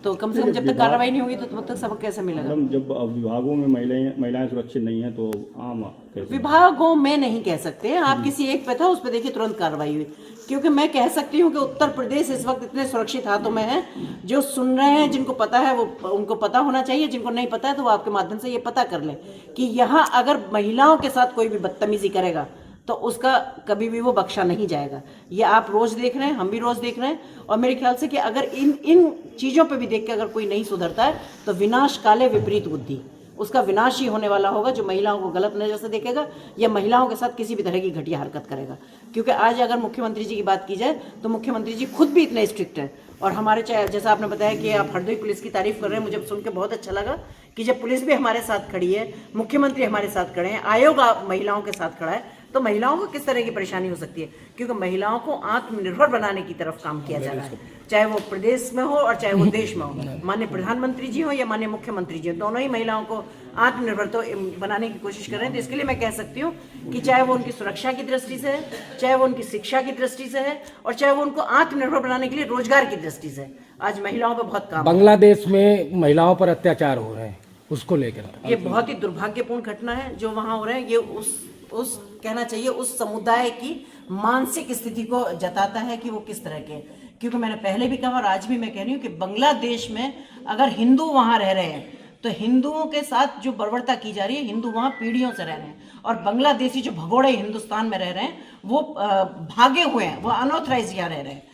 तो कम से कम जब तक कार्रवाई नहीं होगी तो तब तक सबक कैसे मिलेगा? जब विभागों में महिलाएं सुरक्षित नहीं है तो आम कैसे? विभागों में नहीं कह सकते, आप किसी एक पे था उस पर देखिए तुरंत कार्रवाई हुई। क्योंकि मैं कह सकती हूँ कि उत्तर प्रदेश इस वक्त इतने सुरक्षित हाथों में है, जो सुन रहे हैं जिनको पता है वो उनको पता होना चाहिए, जिनको नहीं पता है तो वो आपके माध्यम से ये पता कर लें कि यहाँ अगर महिलाओं के साथ कोई भी बदतमीजी करेगा तो उसका कभी भी वो बख्शा नहीं जाएगा। ये आप रोज देख रहे हैं, हम भी रोज देख रहे हैं। और मेरे ख्याल से कि अगर इन चीज़ों पे भी देख के अगर कोई नहीं सुधरता है तो विनाश काले विपरीत बुद्धि, उसका विनाश ही होने वाला होगा, जो महिलाओं को गलत नज़र से देखेगा या महिलाओं के साथ किसी भी तरह की घटिया हरकत करेगा। क्योंकि आज अगर मुख्यमंत्री जी की बात की जाए तो मुख्यमंत्री जी खुद भी इतने स्ट्रिक्ट हैं। और हमारे जैसा आपने बताया कि आप हरदोई पुलिस की तारीफ कर रहे हैं, मुझे सुन के बहुत अच्छा लगा कि जब पुलिस भी हमारे साथ खड़ी है, मुख्यमंत्री हमारे साथ खड़े हैं, आयोग महिलाओं के साथ खड़ा है, तो महिलाओं को किस तरह की परेशानी हो सकती है? क्योंकि महिलाओं को आत्मनिर्भर बनाने की तरफ काम किया जा रहा है, चाहे वो प्रदेश में हो और चाहे वो देश में हो। माननीय प्रधानमंत्री जी हो या माननीय मुख्यमंत्री जी हो, दोनों ही महिलाओं को आत्मनिर्भर तो बनाने की कोशिश कर रहे हैं। तो इसके लिए मैं कह सकती हूँ कि चाहे वो उनकी सुरक्षा की दृष्टि से है, चाहे वो उनकी शिक्षा की दृष्टि से है, और चाहे वो उनको आत्मनिर्भर बनाने के लिए रोजगार की दृष्टि से, आज महिलाओं पर बहुत काम। बांग्लादेश में महिलाओं पर अत्याचार हो रहे हैं, उसको लेकर ये बहुत ही दुर्भाग्यपूर्ण घटना है जो वहाँ हो रहा है। ये उस कहना चाहिए उस समुदाय की मानसिक स्थिति को जताता है कि वो किस तरह के। क्योंकि मैंने पहले भी कहा और आज भी मैं कह रही हूँ कि बांग्लादेश में अगर हिंदू वहाँ रह रहे हैं तो हिंदुओं के साथ जो बर्बरता की जा रही है, हिंदू वहाँ पीढ़ियों से रह रहे हैं, और बांग्लादेशी जो भगोड़े हिंदुस्तान में रह रहे हैं वो भागे हुए हैं, वो अनऑथराइज यहाँ रह रहे हैं।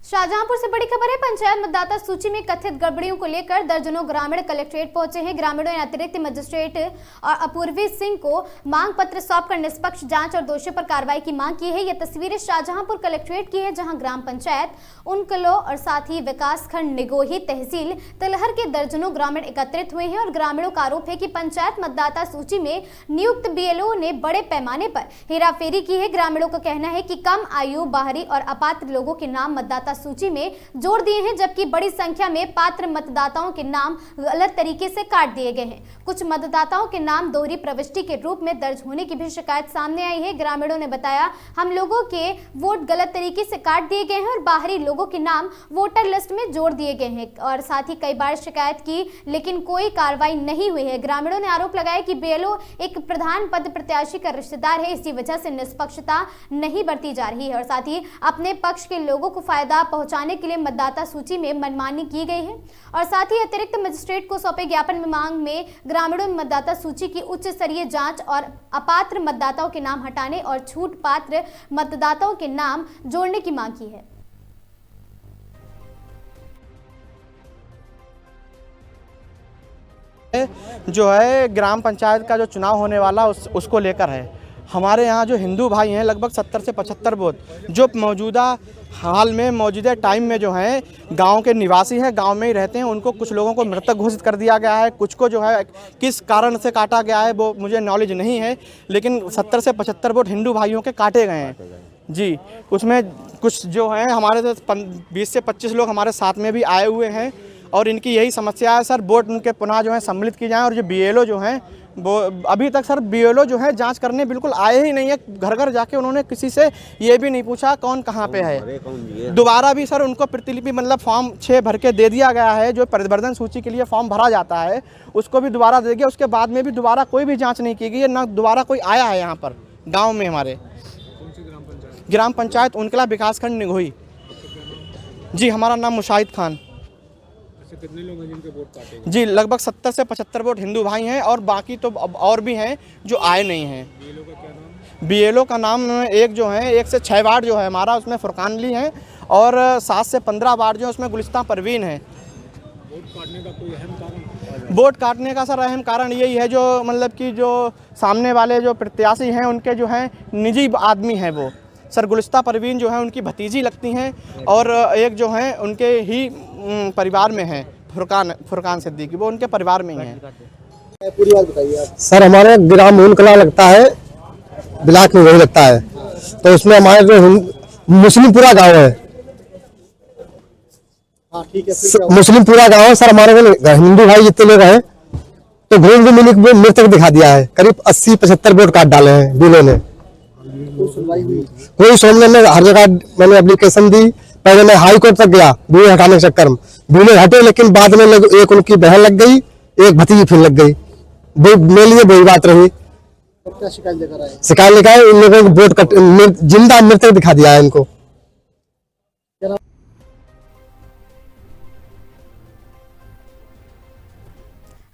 शाहजहांपुर से बड़ी खबर है। पंचायत मतदाता सूची में कथित गड़बड़ियों को लेकर दर्जनों ग्रामीण कलेक्ट्रेट पहुंचे हैं। ग्रामीणों ने अतिरिक्त मजिस्ट्रेट और अपूर्वी सिंह को मांग पत्र सौंपकर निष्पक्ष जांच और दोषियों पर कार्रवाई की मांग की है। यह तस्वीरें शाहजहांपुर कलेक्ट्रेट की है, जहां ग्राम पंचायत उनकलो और साथ ही विकासखंड निगोही तहसील तिलहर के दर्जनों ग्रामीण एकत्रित हुए हैं और ग्रामीणों का आरोप है कि पंचायत मतदाता सूची में नियुक्त BLO ने बड़े पैमाने पर हेराफेरी की है। ग्रामीणों का कहना है कि कम आयु, बाहरी और अपात्र लोगों के नाम मतदाता सूची में जोड़ दिए हैं, जबकि बड़ी संख्या में पात्र मतदाताओं के नाम गलत तरीके से काट दिए गए हैं। कुछ मतदाताओं के नाम दोहरी प्रविष्टि के रूप में दर्ज होने की भी शिकायत सामने आई है। ग्रामीणों ने बताया, हम लोगों के वोट गलत तरीके से काट दिए गए हैं और बाहरी लोगों के नाम वोटर लिस्ट में जोड़ दिए गए हैं, और साथ ही कई बार शिकायत की लेकिन कोई कार्रवाई नहीं हुई है। ग्रामीणों ने आरोप लगाया कि BLO एक प्रधान पद प्रत्याशी का रिश्तेदार है, इसी वजह से निष्पक्षता नहीं बरती जा रही है और साथ ही अपने पक्ष के लोगों को फायदा पहुंचाने के लिए मतदाता सूची में मनमानी की गई है। और साथ ही अतिरिक्त मजिस्ट्रेट को सौंपे ज्ञापन में मांग में ग्रामीणों में मतदाता सूची की उच्च स्तरीय जांच और अपात्र मतदाताओं के नाम हटाने और छूट पात्र मतदाताओं के नाम जोड़ने की मांग की है। जो है ग्राम पंचायत का जो चुनाव होने वाला उसको लेकर है। हमारे यहाँ जो हिंदू भाई हैं लगभग 70 से 75 बूथ जो मौजूदा टाइम में जो हैं गांव के निवासी हैं, गांव में ही रहते हैं, उनको कुछ लोगों को मृतक घोषित कर दिया गया है। कुछ को जो है किस कारण से काटा गया है वो मुझे नॉलेज नहीं है, लेकिन 70 से 75 वोट हिंदू भाइयों के काटे गए हैं जी। उसमें कुछ जो हैं हमारे 20 से 25 लोग हमारे साथ में भी आए हुए हैं और इनकी यही समस्या है सर, वोट उनके पुनः जो है सम्मिलित की जाए। और जो BLO जो हैं वो अभी तक सर BLO जो है जांच करने बिल्कुल आए ही नहीं है। घर घर जाके उन्होंने किसी से ये भी नहीं पूछा कौन कहाँ पे है। दोबारा भी सर उनको प्रतिलिपि मतलब फॉर्म 6 भर के दे दिया गया है, जो परिवर्तन सूची के लिए फॉर्म भरा जाता है उसको भी दोबारा दे दिया। उसके बाद में भी दोबारा कोई भी जाँच नहीं की गई है, ना दोबारा कोई आया है यहाँ पर गाँव में। हमारे ग्राम पंचायत उनकला विकासखंड निगोही जी, हमारा नाम मुशाहिद खान। कितने लोग हैं जिनके वोट काटे? जी, लगभग 70 से 75 वोट हिंदू भाई हैं और बाकी तो अब और भी हैं जो आए नहीं हैं। बीएलओ का क्या नाम? बीएलओ का नाम एक जो है 1 से 6 वार्ड जो है हमारा उसमें फुरकान अली हैं और 7 से 15 वार्ड जो है उसमें गुलिस्तां परवीन है। वोट काटने का कोई अहम कारण? वोट काटने का सर अहम कारण यही है जो मतलब कि जो सामने वाले जो प्रत्याशी हैं उनके जो हैं निजी आदमी हैं वो। सर गुलिस्तां परवीन जो है उनकी भतीजी लगती हैं और एक जो हैं उनके ही परिवार में हैं फुरकान सिद्दीकी, वो उनके परिवार में ही हैं। पूरी बात बताइए आप। सर हमारे ग्राम मूल कला लगता है, बिलाट में वही लगता है, तो उसमें हमारे जो मुस्लिमपुरा गांव है, हाँ ठीक है, मुस्लिमपुरा गांव है सर, हमारे हिंदू भाई जितने लोग हैं तो घूम घूम मिली मृतक दिखा दिया है। करीब 80-75 वोट काट डाले हैं दूल्हे ने। कोई सुनवाई में हर जगह मैंने एप्लीकेशन दी, पहले मैं हाई कोर्ट तक गया दूल्हे हटाने के चक्कर में, दूल्हे हटे लेकिन बाद में एक उनकी बहन लग गई, एक भतीजी फिर लग गई, मेरे लिए वही बात रही। क्या शिकायत लेकर आए? शिकायत लेकर आए, इन लोगों को वोट जिंदा मृतक दिखा दिया है इनको।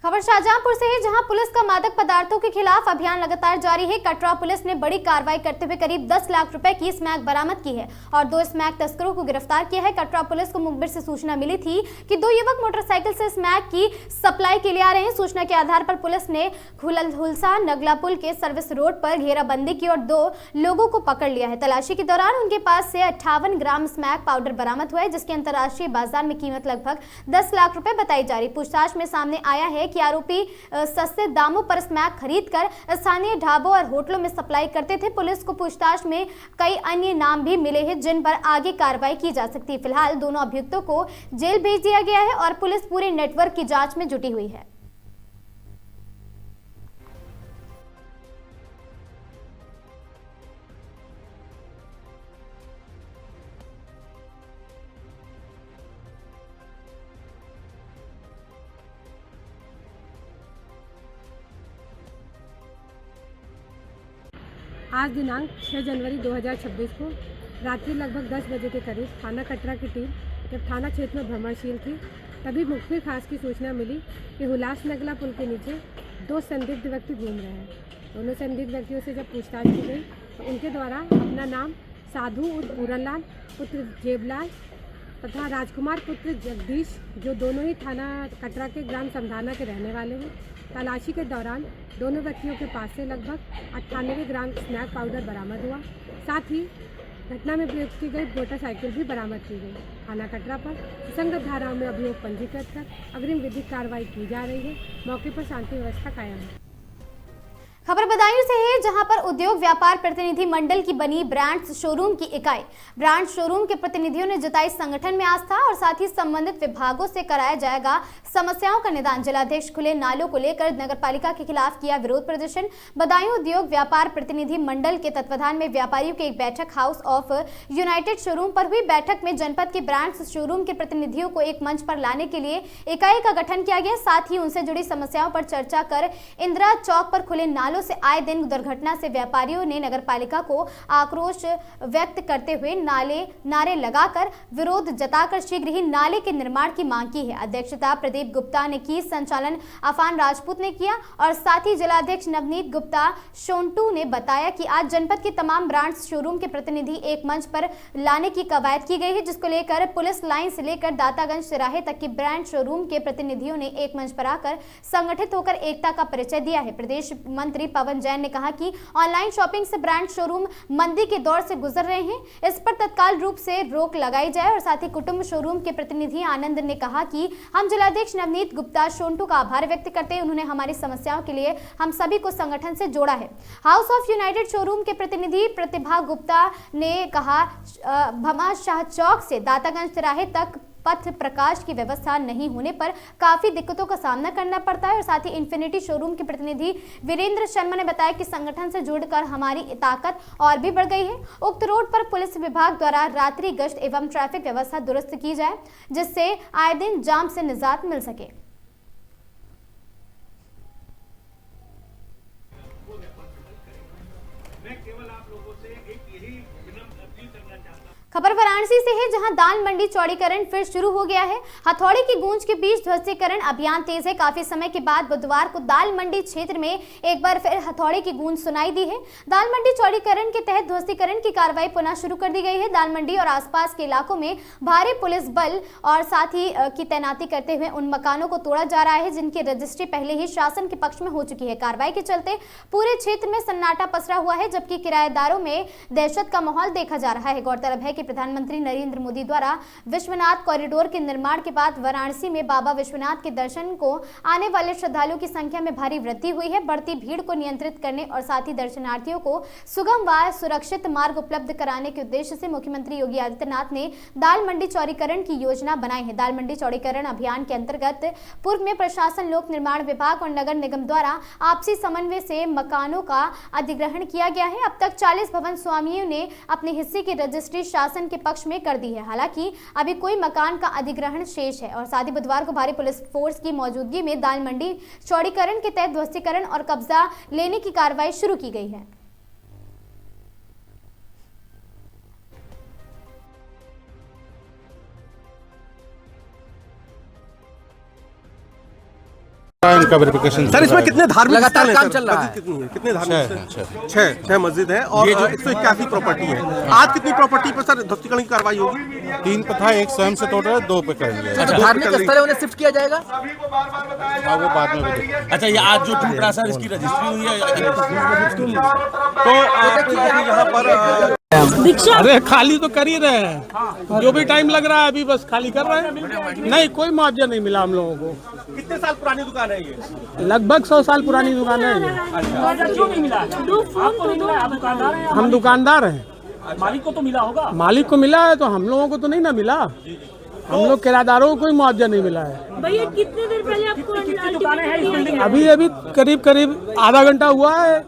खबर शाहजहांपुर से है, जहां पुलिस का मादक पदार्थों के खिलाफ अभियान लगातार जारी है। कटरा पुलिस ने बड़ी कार्रवाई करते हुए करीब 10 लाख रुपए की स्मैक बरामद की है और 2 स्मैक तस्करों को गिरफ्तार किया है। कटरा पुलिस को मुखबिर से सूचना मिली थी कि 2 युवक मोटरसाइकिल से स्मैक की सप्लाई के लिए आ रहे हैं। सूचना के आधार पर पुलिस ने हुलसा नगला पुल के सर्विस रोड पर घेराबंदी की और 2 लोगों को पकड़ लिया है। तलाशी के दौरान उनके पास से 58 ग्राम स्मैक पाउडर बरामद हुआ है, जिसकी अंतर्राष्ट्रीय बाजार में कीमत लगभग 10 लाख रुपए बताई जा रही। पूछताछ में सामने आया है कि आरोपी सस्ते दामों पर स्मैक खरीदकर स्थानीय ढाबों और होटलों में सप्लाई करते थे। पुलिस को पूछताछ में कई अन्य नाम भी मिले हैं जिन पर आगे कार्रवाई की जा सकती है। फिलहाल दोनों अभियुक्तों को जेल भेज दिया गया है और पुलिस पूरे नेटवर्क की जांच में जुटी हुई है। आज दिनांक 6 जनवरी 2026 को रात्रि लगभग 10 बजे के करीब थाना कटरा की टीम जब थाना क्षेत्र में भ्रमणशील थी, तभी मुखबिर खास की सूचना मिली कि हुलास नगला पुल के नीचे 2 संदिग्ध व्यक्ति घूम रहे हैं। दोनों संदिग्ध व्यक्तियों से जब पूछताछ की गई तो उनके द्वारा अपना नाम साधु उर्फ पूरनलाल पुत्र जेबलाल तथा राजकुमार पुत्र जगदीश, जो दोनों ही थाना कटरा के ग्राम समधाना के रहने वाले हैं, तलाशी के दौरान दोनों व्यक्तियों के पास से लगभग 98 ग्राम स्नैक पाउडर बरामद हुआ। साथ ही घटना में प्रयोग की गई मोटरसाइकिल भी बरामद की गई। थाना कटरा पर सुसंगत धाराओं में अभियोग पंजीकृत कर अग्रिम विधिक कार्रवाई की जा रही है। मौके पर शांति व्यवस्था कायम है। खबर बदायूं से है, जहां पर उद्योग व्यापार प्रतिनिधि मंडल की बनी ब्रांड्स शोरूम की इकाई। ब्रांड शोरूम के प्रतिनिधियों ने जताई संगठन में आस्था और साथ ही संबंधित विभागों से कराया जाएगा समस्याओं का निदान। जिलाध्यक्ष खुले नालों को लेकर नगरपालिका के खिलाफ किया विरोध प्रदर्शन। बदायूं उद्योग व्यापार प्रतिनिधि मंडल के तत्वाधान में व्यापारियों की एक बैठक हाउस ऑफ यूनाइटेड शोरूम पर हुई। बैठक में जनपद के ब्रांड्स शोरूम के प्रतिनिधियों को एक मंच पर लाने के लिए इकाई का गठन किया गया। साथ ही उनसे जुड़ी समस्याओं पर चर्चा कर इंदिरा चौक पर खुले नालों से आए दिन दुर्घटना से व्यापारियों ने नगरपालिका को आक्रोश व्यक्त करते हुए नारे लगाकर विरोध जताकर शीघ्र ही नाले के निर्माण की मांग की है। अध्यक्षता प्रदीप गुप्ता ने की, संचालन अफान राजपूत ने किया और साथ ही जिलाध्यक्ष नवनीत गुप्ता शोंटू ने बताया कि आज जनपद के तमाम ब्रांड्स शोरूम के प्रतिनिधि एक मंच पर लाने की कवायद की गई है, जिसको लेकर पुलिस लाइन से लेकर दातागंज तिराहे तक की ब्रांड शोरूम के प्रतिनिधियों ने एक मंच पर आकर संगठित होकर एकता का परिचय दिया है। प्रदेश मंत्री पवन जैन ने कहा कि ऑनलाइन शॉपिंग से ब्रांड शोरूम मंदी के दौर से गुजर रहे हैं, इस पर तत्काल रूप से रोक लगाई जाए। और साथ ही कुटुंब शोरूम के प्रतिनिधि आनंद ने कहा कि हम जिलाध्यक्ष नवनीत गुप्ता शोंटू का आभार व्यक्त करते हैं, उन्होंने हमारी समस्याओं के लिए हम सभी को संगठन से जोड़ा है। हाउस ऑफ यूनाइटेड शोरूम के प्रतिनिधि प्रतिभा गुप्ता ने कहा भमा शाह चौक से दातागंज तिराहे तक पथ प्रकाश की व्यवस्था नहीं होने पर काफी दिक्कतों का सामना करना पड़ता है। और साथ ही इन्फिनिटी शोरूम के प्रतिनिधि वीरेंद्र शर्मा ने बताया कि संगठन से जुड़कर हमारी ताकत और भी बढ़ गई है। उक्त रोड पर पुलिस विभाग द्वारा रात्रि गश्त एवं ट्रैफिक व्यवस्था दुरुस्त की जाए, जिससे आए दिन जाम से निजात मिल सके। खबर वाराणसी से है, जहां दाल मंडी चौड़ीकरण फिर शुरू हो गया है। हथौड़ी की गूंज के बीच ध्वस्तीकरण अभियान तेज है। काफी समय के बाद बुधवार को दाल मंडी क्षेत्र में एक बार फिर हथौड़ी की गूंज सुनाई दी है। दाल मंडी चौड़ीकरण के तहत ध्वस्तीकरण की कार्रवाई पुनः शुरू कर दी गई है। दाल मंडी और आसपास के इलाकों में भारी पुलिस बल और साथ ही की तैनाती करते हुए उन मकानों को तोड़ा जा रहा है जिनकी रजिस्ट्री पहले ही शासन के पक्ष में हो चुकी है। कार्रवाई के चलते पूरे क्षेत्र में सन्नाटा पसरा हुआ है, जबकि किराएदारों में दहशत का माहौल देखा जा रहा है। गौरतलब है कि प्रधानमंत्री नरेंद्र मोदी द्वारा विश्वनाथ कॉरिडोर के निर्माण के बाद वाराणसी में बाबा विश्वनाथ के दर्शन को आने वाले श्रद्धालुओं की संख्या में भारी वृद्धि हुई है। बढ़ती भीड़ को नियंत्रित करने और साथ ही दर्शनार्थियों को सुगम व सुरक्षित मार्ग उपलब्ध कराने के उद्देश्य से मुख्यमंत्री योगी आदित्यनाथ ने दाल मंडी चौड़ीकरण की योजना बनाई है। दाल मंडी चौड़ीकरण अभियान के अंतर्गत पूर्व में प्रशासन, लोक निर्माण विभाग और नगर निगम द्वारा आपसी समन्वय से मकानों का अधिग्रहण किया गया है। अब तक 40 भवन स्वामियों ने अपने हिस्से की रजिस्ट्री शासन के पक्ष में कर दी है। हालांकि अभी कोई मकान का अधिग्रहण शेष है और साथ ही बुधवार को भारी पुलिस फोर्स की मौजूदगी में दाल मंडी चौड़ीकरण के तहत ध्वस्तीकरण और कब्जा लेने की कार्रवाई शुरू की गई है। इनका वेरिफिकेशन सर, इसमें कितने धार्मिक लगातार काम चल रहा है? कितने धार्मिक छह मस्जिद है और 181 प्रॉपर्टी है। आज कितनी प्रॉपर्टी पर सर ध्वस्तीकरण की कार्रवाई होगी? 3 पर था, 1 स्वयं से टोटल है, 2 पे करेंगे। धार्मिक स्थल है, उन्हें शिफ्ट किया जाएगा? वो बाद में। अच्छा, ये आज जो टूट रहा सर, इसकी रजिस्ट्री हुई है तो यहाँ पर अरे खाली तो कर ही रहे हैं, जो भी टाइम लग रहा है अभी बस खाली कर रहे हैं। नहीं, कोई मुआवजा नहीं मिला हम लोगों को। कितने साल पुरानी दुकान है ये? लगभग 100 साल पुरानी दुकान है ये। हम दुकानदार हैं। मालिक को तो मिला होगा? मालिक को मिला है, तो हम लोगों को तो नहीं ना मिला। हम लोग किराएदारों को कोई मुआवजा नहीं मिला है। भैया कितने देर पहले आपको दुकानें हैं इस बिल्डिंग में? अभी करीब आधा घंटा हुआ है,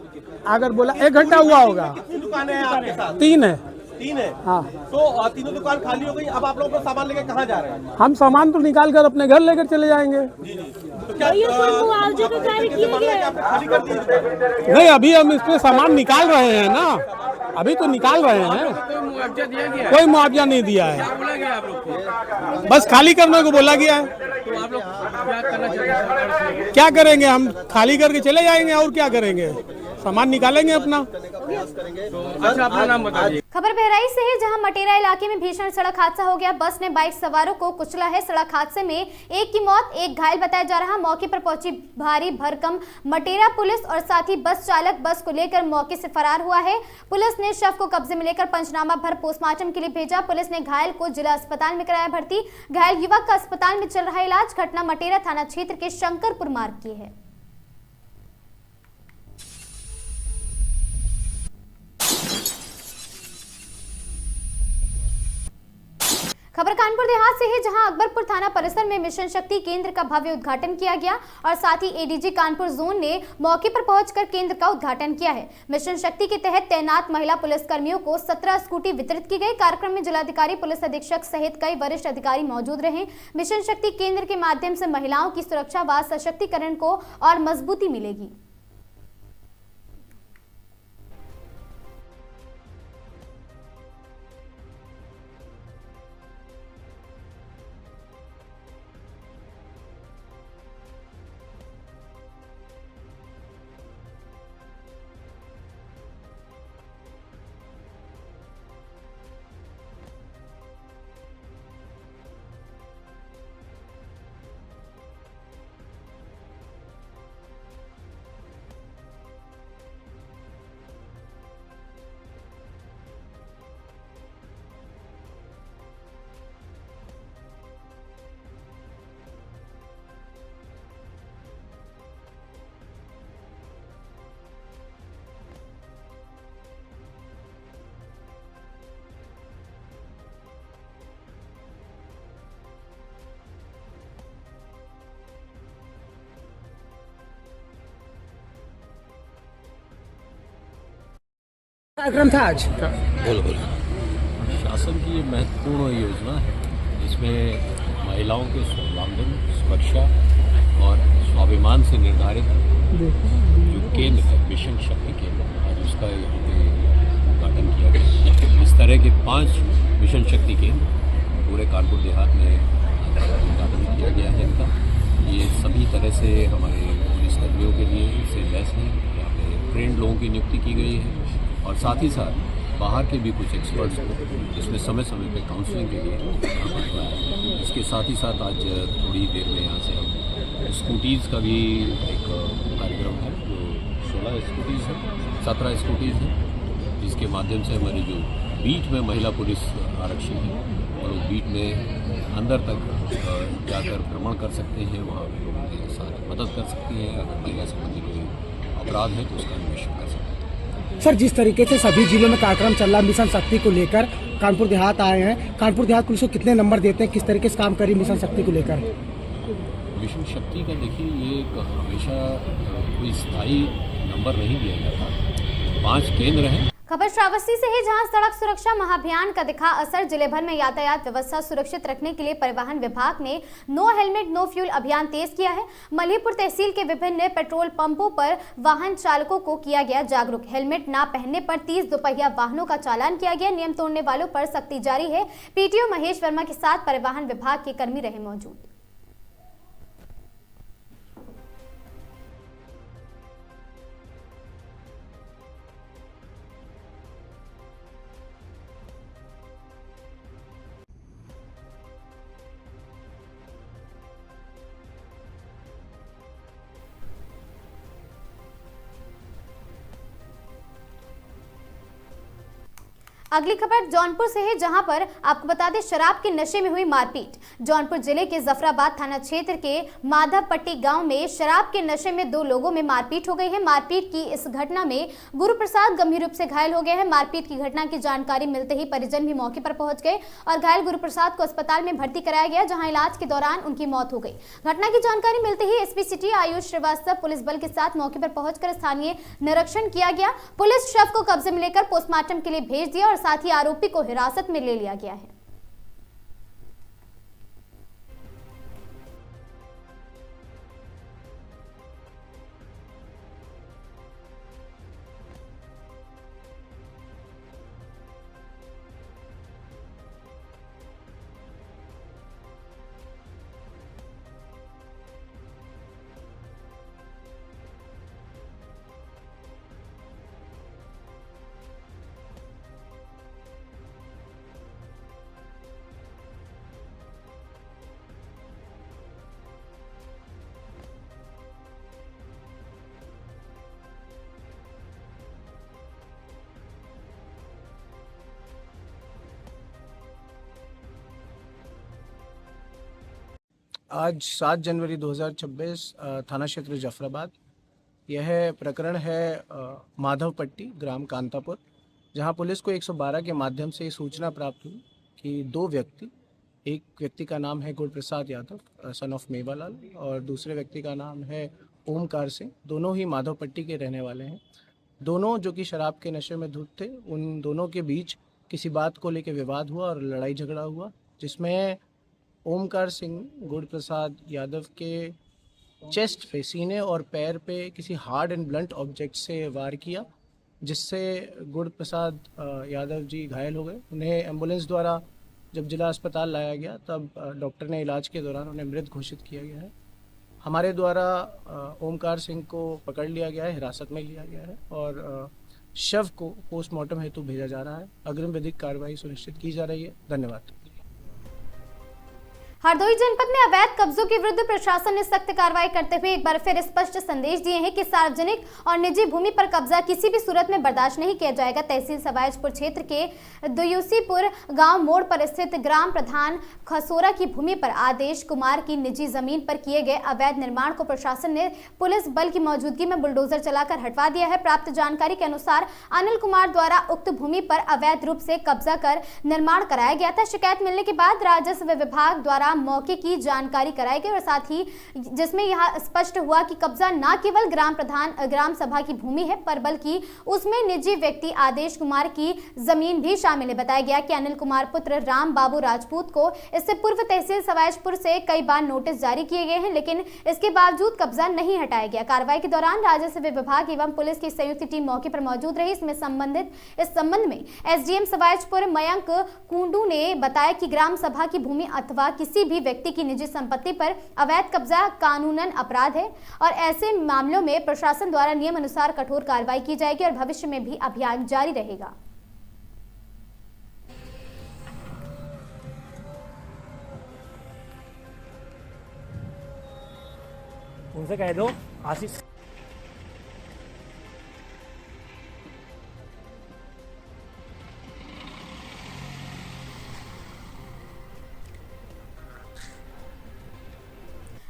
अगर बोला 1 घंटा हुआ होगा। कितनी दुकानें हैं आपके साथ? 3 है। 3 है? हाँ। तो तीनों दुकान खाली हो गई, अब आप लोग अपना सामान लेके कहाँ जा रहे हैं? हम सामान तो निकाल कर अपने घर लेकर चले जाएंगे। तो क्या मुआवजे का कार्य किया गया? खाली कर दिए? नहीं, अभी हम इसमें सामान निकाल रहे हैं ना, अभी तो निकाल रहे हैं। कोई मुआवजा नहीं दिया है, बस खाली करने को बोला गया है। तो आप लोग क्या करना चाहते हैं? क्या करेंगे, हम खाली करके चले जाएंगे और क्या करेंगे, सामान निकालेंगे अपना। अच्छा, अपना नाम बताइए। खबर बहराइच से है, जहां मटेरा इलाके में भीषण सड़क हादसा हो गया। बस ने बाइक सवारों को कुचला है। सड़क हादसे में एक की मौत, एक घायल बताया जा रहा। मौके पर पहुंची भारी भरकम मटेरा पुलिस और साथ ही बस चालक बस को लेकर मौके से फरार हुआ है। पुलिस ने शव को कब्जे में लेकर पंचनामा भर पोस्टमार्टम के लिए भेजा। पुलिस ने घायल को जिला अस्पताल में कराया भर्ती। घायल युवक का अस्पताल में चल रहा इलाज। घटना मटेरा थाना क्षेत्र के शंकरपुर मार्ग की है। खबर कानपुर देहात से है, जहां अकबरपुर थाना परिसर में मिशन शक्ति केंद्र का भव्य उद्घाटन किया गया और साथ ही एडीजी कानपुर जोन ने मौके पर पहुंचकर केंद्र का उद्घाटन किया है। मिशन शक्ति के तहत तैनात महिला पुलिसकर्मियों को 17 स्कूटी वितरित की गई। कार्यक्रम में जिलाधिकारी, पुलिस अधीक्षक सहित कई वरिष्ठ अधिकारी मौजूद रहे। मिशन शक्ति केंद्र के माध्यम से महिलाओं की सुरक्षा व सशक्तिकरण को और मजबूती मिलेगी। कार्यक्रम था आज। शासन की ये महत्वपूर्ण योजना है, जिसमें महिलाओं के स्वावलंबन, सुरक्षा और स्वाभिमान से निर्धारित जो केंद्र है, मिशन शक्ति केंद्र, आज उसका यहाँ पे उद्घाटन किया गया। इस तरह के 5 मिशन शक्ति केंद्र पूरे कानपुर देहात में उद्घाटन किया गया है इनका। ये सभी तरह से हमारे पुलिसकर्मियों के लिए इससे लैस है। यहाँ पे ट्रेंड लोगों की नियुक्ति की गई है और साथ ही साथ बाहर के भी कुछ एक्सपर्ट्स को इसमें समय समय पे काउंसलिंग के लिए। इसके साथ ही साथ आज थोड़ी देर में यहाँ से हम स्कूटीज़ का भी एक कार्यक्रम है, जो 16 स्कूटीज़ है, 17 स्कूटीज़ है, जिसके माध्यम से हमारी जो बीट में महिला पुलिस आरक्षी है और वो बीट में अंदर तक जाकर भ्रमण कर सकते हैं, वहाँ लोगों के साथ मदद कर सकती हैं। अगर महिला संबंधी कोई अपराध है तो उसका अन्वेषण कर सकते हैं। सर, जिस तरीके से सभी जिलों में कार्यक्रम चल रहा है मिशन शक्ति को लेकर, कानपुर देहात आए हैं, कानपुर देहात पुलिस को कितने नंबर देते हैं, किस तरीके से काम करी मिशन शक्ति को लेकर? मिशन शक्ति का देखिए, ये हमेशा कोई स्थायी नंबर नहीं दिया जाता। 5 केंद्र हैं। खबर श्रावस्ती से है, जहां सड़क सुरक्षा महाअभियान का दिखा असर। जिले भर में यातायात व्यवस्था सुरक्षित रखने के लिए परिवहन विभाग ने नो हेलमेट नो फ्यूल अभियान तेज किया है। मल्हीपुर तहसील के विभिन्न पेट्रोल पंपों पर वाहन चालकों को किया गया जागरूक। हेलमेट ना पहनने पर 30 दोपहिया वाहनों का चालान किया गया। नियम तोड़ने वालों पर सख्ती जारी है। पीटीओ महेश वर्मा के साथ परिवहन विभाग के कर्मी रहे मौजूद। अगली खबर जौनपुर से है, जहां पर आपको बता दें शराब के नशे में हुई मारपीट। जौनपुर जिले के जफराबाद थाना क्षेत्र के माधवपट्टी गांव में शराब के नशे में 2 लोगों में मारपीट हो गई है। मारपीट की इस घटना में गुरुप्रसाद गंभीर रूप से घायल हो गए हैं। मारपीट की घटना की जानकारी मिलते ही परिजन भी मौके पर पहुंच गए और घायल गुरुप्रसाद को अस्पताल में भर्ती कराया गया, जहां इलाज के दौरान उनकी मौत हो गई। घटना की जानकारी मिलते ही SP city Ayush Shrivastava police बल के साथ मौके पर पहुंचकर स्थानीय निरीक्षण किया गया। पुलिस शव को कब्जे में लेकर पोस्टमार्टम के लिए भेज दिया और साथ ही आरोपी को हिरासत में ले लिया गया है। आज 7 जनवरी 2026 थाना क्षेत्र जफराबाद, यह प्रकरण है माधवपट्टी ग्राम कांतापुर, जहां पुलिस को 112 के माध्यम से सूचना प्राप्त हुई कि 2 व्यक्ति, एक व्यक्ति का नाम है गुरुप्रसाद यादव सन ऑफ मेवालाल और दूसरे व्यक्ति का नाम है ओमकार सिंह, दोनों ही माधवपट्टी के रहने वाले हैं। दोनों जो कि शराब के नशे में धुत थे, उन दोनों के बीच किसी बात को लेकर विवाद हुआ और लड़ाई झगड़ा हुआ, जिसमें ओमकार सिंह गुरुप्रसाद यादव के चेस्ट पे, सीने और पैर पे किसी हार्ड एंड ब्लंट ऑब्जेक्ट से वार किया, जिससे गुरुप्रसाद यादव जी घायल हो गए। उन्हें एम्बुलेंस द्वारा जब जिला अस्पताल लाया गया तब डॉक्टर ने इलाज के दौरान उन्हें मृत घोषित किया गया है। हमारे द्वारा ओमकार सिंह को पकड़ लिया गया है, हिरासत में लिया गया है और शव को पोस्टमार्टम हेतु भेजा जा रहा है। अग्रिम विधिक कार्रवाई सुनिश्चित की जा रही है। धन्यवाद। हरदोई जनपद में अवैध कब्जों के विरुद्ध प्रशासन ने सख्त कार्रवाई करते हुए एक बार फिर स्पष्ट संदेश दिए हैं कि सार्वजनिक और निजी भूमि पर कब्जा किसी भी सूरत में बर्दाश्त नहीं किया जाएगा। तहसील सवायजपुर क्षेत्र के दुयूसीपुर गांव मोड़ पर स्थित ग्राम प्रधान खसोरा की भूमि पर आदेश कुमार की निजी जमीन पर किए गए अवैध निर्माण को प्रशासन ने पुलिस बल की मौजूदगी में बुलडोजर चलाकर हटवा दिया है। प्राप्त जानकारी के अनुसार अनिल कुमार द्वारा उक्त भूमि पर अवैध रूप से कब्जा कर निर्माण कराया गया था। शिकायत मिलने के बाद राजस्व विभाग द्वारा द्वारा मौके की जानकारी कराई गई और साथ ही जिसमें यह स्पष्ट हुआ कि कब्जा न केवल ग्राम सभा की भूमि है पर बल्कि उसमें निजी व्यक्ति आदेश कुमार की जमीन भी शामिल है। बताया गया कि अनिल कुमार पुत्र राम बाबू राजपूत को इससे पूर्व तहसील सवाईजपुर से कई बार नोटिस जारी किए गए हैं, लेकिन इसके बावजूद कब्जा नहीं हटाया गया। कार्रवाई के दौरान राजस्व विभाग एवं पुलिस की संयुक्त टीम मौके पर मौजूद रही। इस संबंध में एसडीएम सवाईजपुर मयंक कुंडू ने बताया कि ग्राम सभा की भूमि अथवा किसी भी व्यक्ति की निजी संपत्ति पर अवैध कब्जा कानूनन अपराध है और ऐसे मामलों में प्रशासन द्वारा नियम अनुसार कठोर कार्रवाई की जाएगी और भविष्य में भी अभियान जारी रहेगा। उनसे कह दो आशीष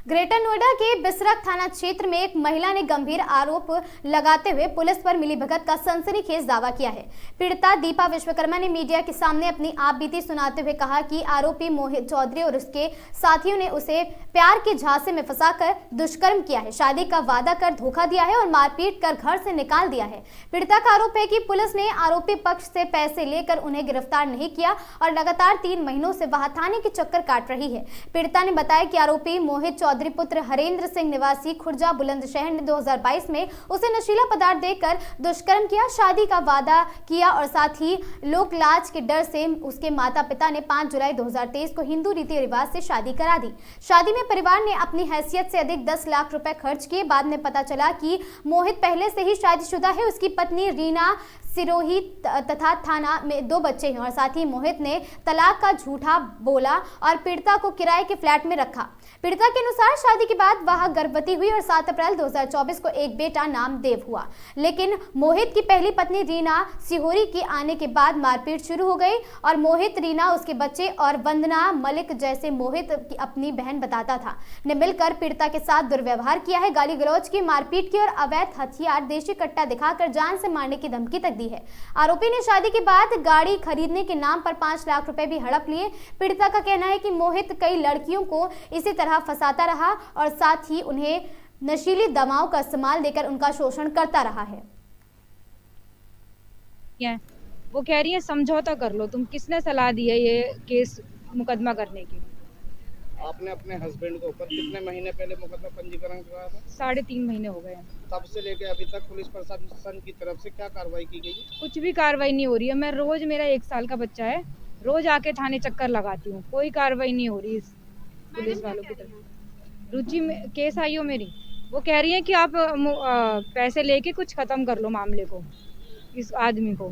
ग्रेटर नोएडा के बिसरख थाना क्षेत्र में एक महिला ने गंभीर आरोप लगाते हुए पुलिस पर मिलीभगत का सनसनीखेज दावा किया है। पीड़िता दीपा विश्वकर्मा ने मीडिया के सामने अपनी आपबीती सुनाते हुए कहा कि आरोपी मोहित चौधरी और उसके साथियों ने उसे प्यार के झांसे में फंसाकर दुष्कर्म किया है, शादी का वादा कर धोखा दिया है और मारपीट कर घर से निकाल दिया है। पीड़िता का आरोप है कि पुलिस ने आरोपी पक्ष से पैसे लेकर उन्हें गिरफ्तार नहीं किया और लगातार 3 महीनों से वह थाने के चक्कर काट रही है। पीड़िता ने बताया कि आरोपी मोहित चौधरी पुत्र हरेंद्र सिंह निवासी खुर्जा बुलंदशहर ने 2022 में उसे नशीला पदार्थ देकर दुष्कर्म किया, शादी का वादा किया और साथ ही लोक लाज के डर से उसके माता पिता ने 5 जुलाई 2023 को हिंदू रीति रिवाज से शादी करा दी। शादी में परिवार ने अपनी हैसियत से अधिक 10 लाख रुपए खर्च किए। बाद में पता चला कि मोहित पहले से ही शादीशुदा है। उसकी पत्नी रीना सिरोही तथा थाना में 2 बच्चे हैं और साथ ही मोहित ने तलाक का झूठा बोला और पीड़िता को किराए के फ्लैट में रखा। पीड़िता के अनुसार शादी के बाद वह गर्भवती हुई और 7 अप्रैल 2024 को एक बेटा नाम देव हुआ, लेकिन मोहित की पहली पत्नी रीना सिहोरी के आने के बाद मारपीट शुरू हो गई और मोहित, रीना, उसके बच्चे और वंदना मलिक जैसे मोहित की अपनी बहन बताता था ने मिलकर पीड़िता के साथ दुर्व्यवहार किया है, गाली गलौज की, मारपीट की और अवैध हथियार देशी कट्टा दिखाकर जान से मारने की धमकी तक दी है। आरोपी ने शादी के बाद गाड़ी खरीदने के नाम पर 5 लाख रुपए भी हड़प लिए। पीड़िता का कहना है कि मोहित कई लड़कियों को इसी तरह फंसाता रहा और साथ ही उन्हें नशीली दवाओं का इस्तेमाल देकर उनका शोषण करता रहा है। वो कह रही है समझौता कर लो, तुम किसने सलाह दी है ये केस मुकदमा करने की? आपने अपने हस्बैंड के ऊपर कितने महीने पहले मुकदमा पंजीकरण कराया था? 3.5 महीने हो गए। तब से लेके अभी तक पुलिस प्रशासन की तरफ से क्या कार्रवाई की गई? कुछ भी कार्रवाई नहीं हो रही है। मैं रोज, मेरा 1 साल का बच्चा है, रोज आके थाने चक्कर लगाती हूँ, कोई कार्रवाई नहीं हो रही पुलिस वालों की तरफ। रुचि में केस आई हो मेरी, वो कह रही है कि आप पैसे लेके कुछ खत्म कर लो मामले को, इस आदमी को।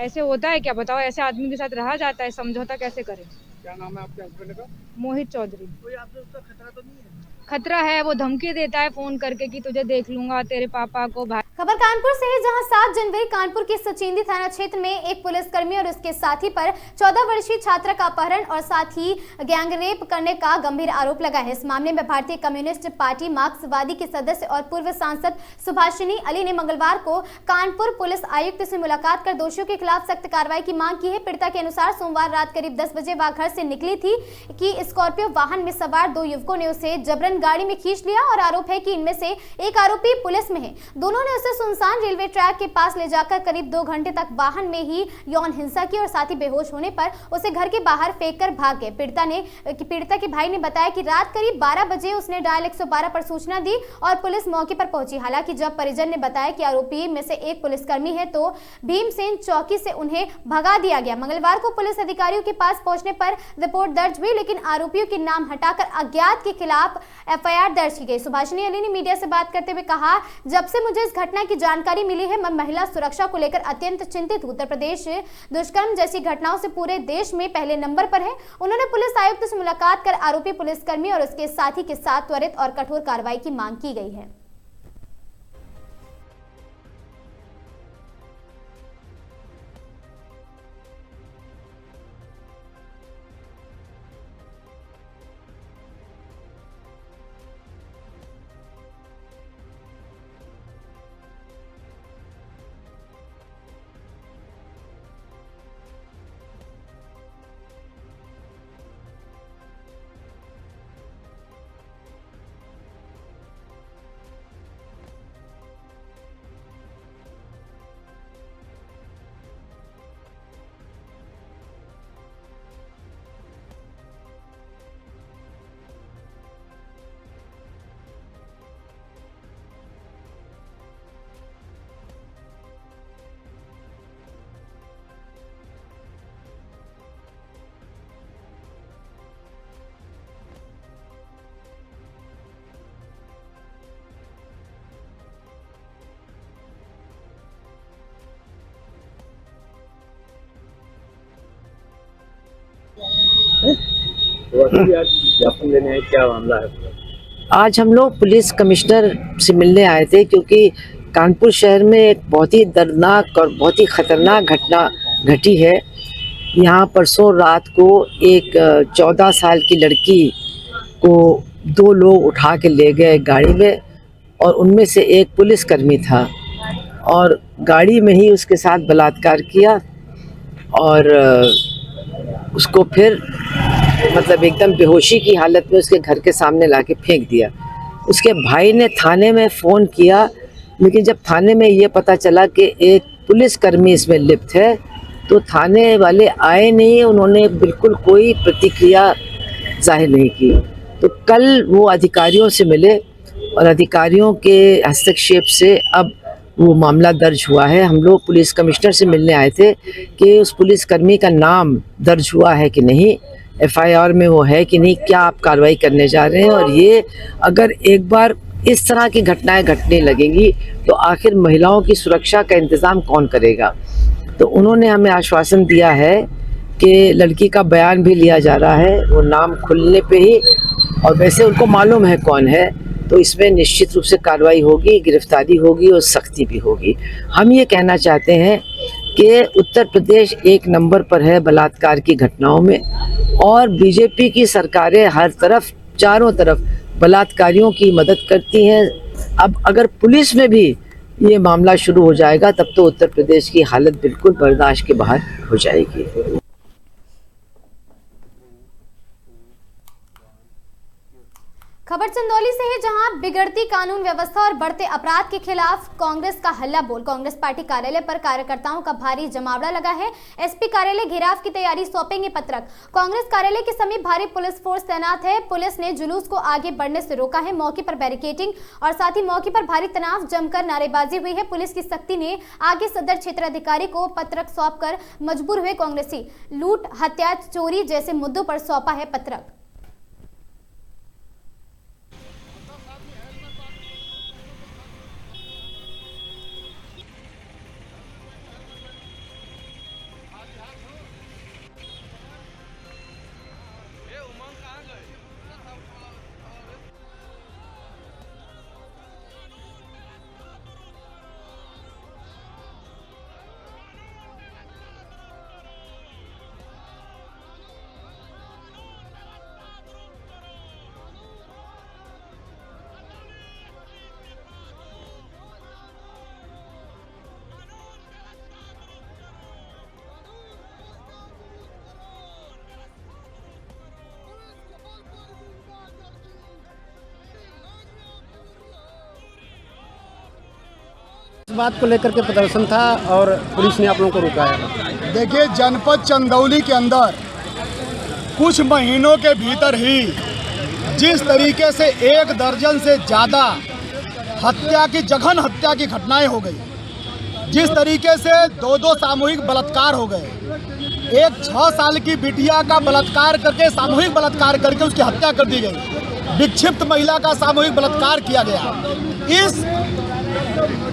ऐसे होता है क्या बताओ? ऐसे आदमी के साथ रहा जाता है? समझौता कैसे करें? क्या नाम है आपके हस्बैंड का? मोहित चौधरी। कोई आपसे उसका खतरा तो नहीं है? खतरा है, वो धमकी देता है फोन करके कि तुझे देख लूंगा, तेरे पापा को। खबर कानपुर से है, जहां 7 जनवरी कानपुर के सचिंदी थाना क्षेत्र में एक पुलिसकर्मी और उसके साथी पर 14 वर्षीय छात्रा का अपहरण और साथ ही गैंगरेप करने का गंभीर आरोप लगा है। इस मामले में भारतीय कम्युनिस्ट पार्टी मार्क्सवादी के सदस्य और पूर्व सांसद सुभाषिनी अली ने मंगलवार को कानपुर पुलिस आयुक्त से मुलाकात कर दोषियों के खिलाफ सख्त कार्रवाई की मांग की है। पीड़िता के अनुसार सोमवार रात करीब 10 बजे वह घर से निकली थी कि स्कॉर्पियो वाहन में सवार 2 युवकों ने उसे जबरन गाड़ी में खींच लिया और आरोप है कि इनमें से एक आरोपी पुलिस में है। दोनों ने उसे सुनसान रेलवे ट्रैक के पास ले जाकर करीब 2 घंटे तक वाहन में ही यौन हिंसा की और साथ ही बेहोश होने पर उसे घर के बाहर फेंककर भाग गए। पीड़िता के भाई ने बताया कि रात करीब 12 बजे उसने डायल 112 पर सूचना दी और पुलिस मौके पर पहुंची। हालांकि जब परिजन ने बताया कि आरोपी में से एक पुलिसकर्मी है तो भीमसेन चौकी से उन्हें भगा दिया गया। मंगलवार को पुलिस अधिकारियों के पास पहुंचने पर रिपोर्ट दर्ज हुई, लेकिन आरोपियों के नाम हटाकर अज्ञात के खिलाफ एफआईआर दर्ज की गई। सुभाषिनी अली ने मीडिया से बात करते हुए कहा, जब से मुझे इस घटना की जानकारी मिली है मैं महिला सुरक्षा को लेकर अत्यंत चिंतित हूं। उत्तर प्रदेश दुष्कर्म जैसी घटनाओं से पूरे देश में पहले नंबर पर है। उन्होंने पुलिस आयुक्त से मुलाकात कर आरोपी पुलिसकर्मी और उसके साथी के साथ त्वरित और कठोर कार्रवाई की मांग की गई है। क्या मामला है? आज हम लोग पुलिस कमिश्नर से मिलने आए थे क्योंकि कानपुर शहर में एक बहुत ही दर्दनाक और बहुत ही ख़तरनाक घटना घटी है। यहाँ परसों रात को एक 14 साल की लड़की को 2 लोग उठा के ले गए गाड़ी में, और उनमें से एक पुलिसकर्मी था और गाड़ी में ही उसके साथ बलात्कार किया और उसको फिर मतलब एकदम बेहोशी की हालत में उसके घर के सामने लाके फेंक दिया। उसके भाई ने थाने में फ़ोन किया, लेकिन जब थाने में ये पता चला कि एक पुलिसकर्मी इसमें लिप्त है तो थाने वाले आए नहीं, उन्होंने बिल्कुल कोई प्रतिक्रिया जाहिर नहीं की। तो कल वो अधिकारियों से मिले और अधिकारियों के हस्तक्षेप से अब वो मामला दर्ज हुआ है। हम लोग पुलिस कमिश्नर से मिलने आए थे कि उस पुलिसकर्मी का नाम दर्ज हुआ है कि नहीं, एफआईआर में वो है कि नहीं, क्या आप कार्रवाई करने जा रहे हैं, और ये अगर एक बार इस तरह की घटनाएं घटने लगेंगी तो आखिर महिलाओं की सुरक्षा का इंतज़ाम कौन करेगा। तो उन्होंने हमें आश्वासन दिया है कि लड़की का बयान भी लिया जा रहा है, वो नाम खुलने पे ही, और वैसे उनको मालूम है कौन है, तो इसमें निश्चित रूप से कार्रवाई होगी, गिरफ्तारी होगी और सख्ती भी होगी। हम ये कहना चाहते हैं कि उत्तर प्रदेश 1 नंबर पर है बलात्कार की घटनाओं में, और बीजेपी की सरकारें हर तरफ चारों तरफ बलात्कारियों की मदद करती हैं। अब अगर पुलिस में भी ये मामला शुरू हो जाएगा तब तो उत्तर प्रदेश की हालत बिल्कुल बर्दाश्त के बाहर हो जाएगी। खबर चंदौली से है, जहां बिगड़ती कानून व्यवस्था और बढ़ते अपराध के खिलाफ कांग्रेस का हल्ला बोल। कांग्रेस पार्टी कार्यालय पर कार्यकर्ताओं का भारी जमावड़ा लगा है। एसपी कार्यालय घेराव की तैयारी, सौंपेंगे पत्रक। कांग्रेस कार्यालय के समीप भारी पुलिस फोर्स तैनात है। पुलिस ने जुलूस को आगे बढ़ने से रोका है। मौके पर बैरिकेडिंग और साथ ही मौके पर भारी तनाव, जमकर नारेबाजी हुई है। पुलिस की सख्ती ने आगे सदर क्षेत्र अधिकारी को पत्रक सौंप कर मजबूर हुए कांग्रेसी। लूट, हत्या, चोरी जैसे मुद्दों पर सौंपा है पत्रक। इस बात को लेकर के प्रदर्शन था और पुलिस ने आप लोगों को रोका है। देखिए, जनपद चंदौली के अंदर कुछ महीनों के भीतर ही जिस तरीके से 1 दर्जन से ज़्यादा जघन हत्या की घटनाएं हो गई, जिस तरीके से 2 सामूहिक बलात्कार हो गए, एक 6 साल की बिटिया का बलात्कार करके, सामूहिक बलात्कार करके उसकी हत्या कर दी गई, विक्षिप्त महिला का सामूहिक बलात्कार किया गया। इस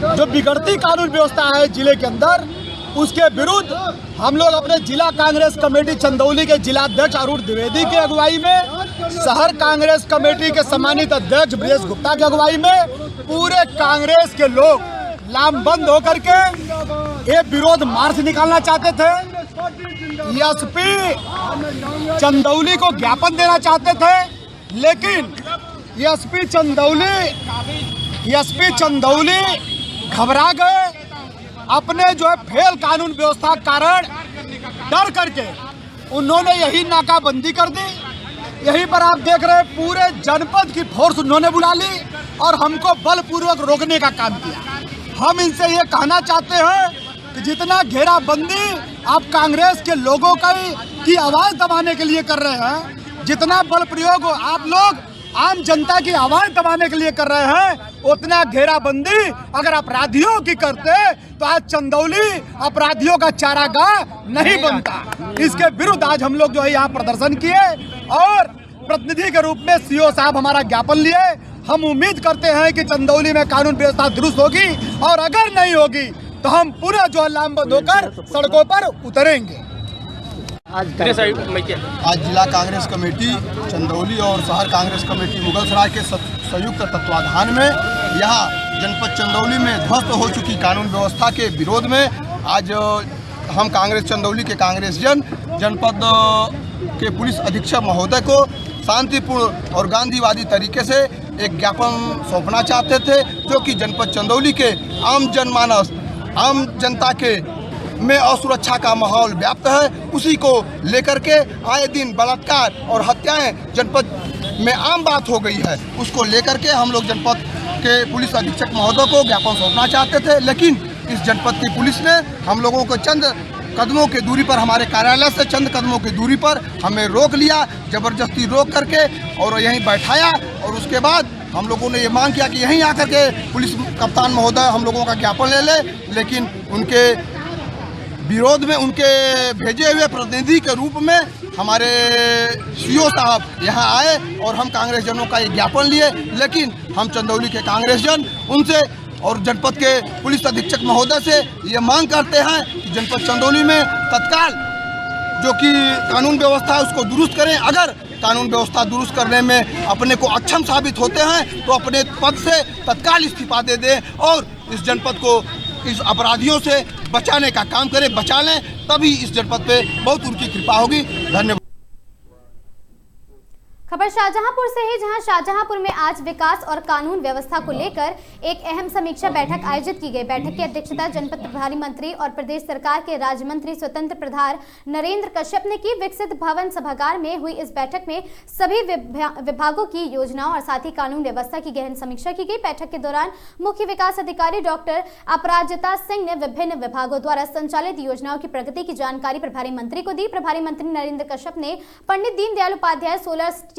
जो बिगड़ती कानून व्यवस्था है जिले के अंदर, उसके विरुद्ध हम लोग अपने जिला कांग्रेस कमेटी चंदौली के जिलाध्यक्ष अरुण द्विवेदी के अगुवाई में, शहर कांग्रेस कमेटी के सम्मानित अध्यक्ष ब्रजेश गुप्ता की अगुवाई में पूरे कांग्रेस के लोग लामबंद होकर के ये विरोध मार्च निकालना चाहते थे। एसपी चंदौली को ज्ञापन देना चाहते थे, लेकिन एसपी चंदौली घबरा गए। अपने जो है फेल कानून व्यवस्था कारण डर करके उन्होंने यही नाकाबंदी कर दी। यहीं पर आप देख रहे हैं पूरे जनपद की फोर्स उन्होंने बुला ली और हमको बलपूर्वक रोकने का काम किया। हम इनसे ये कहना चाहते हैं कि जितना घेराबंदी आप कांग्रेस के लोगों की आवाज़ दबाने के लिए कर रहे हैं, जितना बल प्रयोग आप लोग आम जनता की आवाज़ दबाने के लिए कर रहे हैं, उतना घेराबंदी अगर अपराधियों की करते तो आज चंदौली अपराधियों का चारागाह नहीं बनता। इसके विरुद्ध आज हम लोग जो है यहाँ प्रदर्शन किए और प्रतिनिधि के रूप में सीओ साहब हमारा ज्ञापन लिए। हम उम्मीद करते हैं कि चंदौली में कानून व्यवस्था दुरुस्त होगी, और अगर नहीं होगी तो हम पूरा जो है लामबंद होकर सड़कों पर उतरेंगे। आज जिला कांग्रेस कमेटी चंदौली और शहर कांग्रेस कमेटी मुगलसराय के संयुक्त तत्वाधान में यहाँ जनपद चंदौली में ध्वस्त हो चुकी कानून व्यवस्था के विरोध में आज हम कांग्रेस चंदौली के कांग्रेस जनपद के पुलिस अधीक्षक महोदय को शांतिपूर्ण और गांधीवादी तरीके से एक ज्ञापन सौंपना चाहते थे, जो कि जनपद चंदौली के आम जनमानस, आम जनता के में असुरक्षा का माहौल व्याप्त है। उसी को लेकर के आए दिन बलात्कार और हत्याएं जनपद में आम बात हो गई है। उसको लेकर के हम लोग जनपद के पुलिस अधीक्षक महोदय को ज्ञापन सौंपना चाहते थे, लेकिन इस जनपद की पुलिस ने हम लोगों को चंद कदमों की दूरी पर, हमारे कार्यालय से चंद कदमों की दूरी पर हमें रोक लिया, जबरदस्ती रोक करके और यहीं बैठाया। और उसके बाद हम लोगों ने ये मांग किया कि यहीं आकर के पुलिस कप्तान महोदय हम लोगों का ज्ञापन ले ले, लेकिन उनके विरोध में उनके भेजे हुए प्रतिनिधि के रूप में हमारे सीओ साहब यहाँ आए और हम कांग्रेस जनों का ये ज्ञापन लिए। लेकिन हम चंदौली के कांग्रेस जन उनसे और जनपद के पुलिस अधीक्षक महोदय से ये मांग करते हैं कि जनपद चंदौली में तत्काल जो कि कानून व्यवस्था है उसको दुरुस्त करें। अगर कानून व्यवस्था दुरुस्त करने में अपने को अक्षम साबित होते हैं तो अपने पद से तत्काल इस्तीफा दे दें और इस जनपद को इस अपराधियों से बचाने का काम करें, बचा लें, तभी इस जनपद पे बहुत उनकी कृपा होगी। धन्यवाद। खबर शाहजहांपुर से है, जहां शाहजहांपुर में आज विकास और कानून व्यवस्था को लेकर एक अहम समीक्षा बैठक आयोजित की गई। बैठक की अध्यक्षता जनपद प्रभारी मंत्री और प्रदेश सरकार के राज्य मंत्री स्वतंत्र प्रभार नरेंद्र कश्यप ने की। विकसित भवन सभागार में हुई इस बैठक में सभी विभागों की योजनाओं और साथ ही कानून व्यवस्था की गहन समीक्षा की गई। बैठक के दौरान मुख्य विकास अधिकारी डॉक्टर अपराजिता सिंह ने विभिन्न विभागों द्वारा संचालित योजनाओं की प्रगति की जानकारी प्रभारी मंत्री को दी। प्रभारी मंत्री नरेंद्र कश्यप ने Pandit Deendayal Upadhyay solar street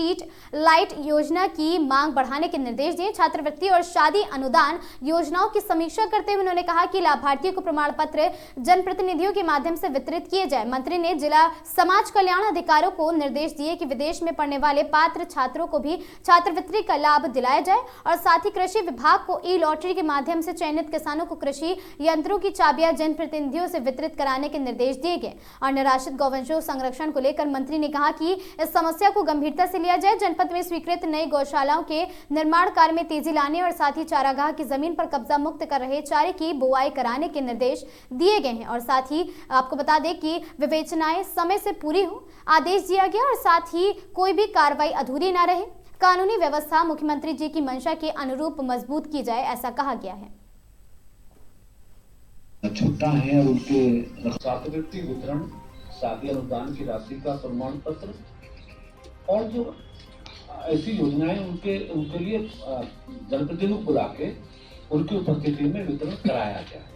light योजना की मांग बढ़ाने के निर्देश दिए। छात्रवृत्ति और शादी अनुदान योजनाओं की समीक्षा करते हुए उन्होंने कहा कि लाभार्थियों को प्रमाण पत्र जनप्रतिनिधियों के माध्यम से वितरित किए जाए। मंत्री ने जिला समाज कल्याण अधिकारियों को निर्देश दिए कि विदेश में पढ़ने वाले पात्र छात्रों को भी छात्रवृत्ति का लाभ दिलाया जाए और साथ ही कृषि विभाग को ई लॉटरी के माध्यम से चयनित किसानों को कृषि यंत्रों की चाबियां जनप्रतिनिधियों से वितरित कराने के निर्देश दिए गए। और निराश्रित गौवंशों संरक्षण को लेकर मंत्री ने कहा कि इस समस्या को गंभीरता से लिया जाए। जनपद में स्वीकृत नई गौशालाओं के निर्माण कार्य में तेजी लाने और साथ ही चारागाह की जमीन पर कब्जा मुक्त कर रहे चारे की बुआई कराने के निर्देश दिए गए हैं। और साथ ही आपको बता दें कि विवेचनाएं समय से पूरी हो आदेश दिया गया और साथ ही कोई भी कार्रवाई अधूरी न रहे। कानूनी व्यवस्था मुख्यमंत्री जी की मंशा के अनुरूप मजबूत की जाए, ऐसा कहा गया है। छुट्टा है और उनके छात्रवृत्ति वितरण, शादी अनुदान की राशि का प्रमाण पत्र और जो ऐसी योजनाएं उनके लिए जनप्रतिनिधियों को बुला के उनकी उपस्थिति में वितरण कराया गया है।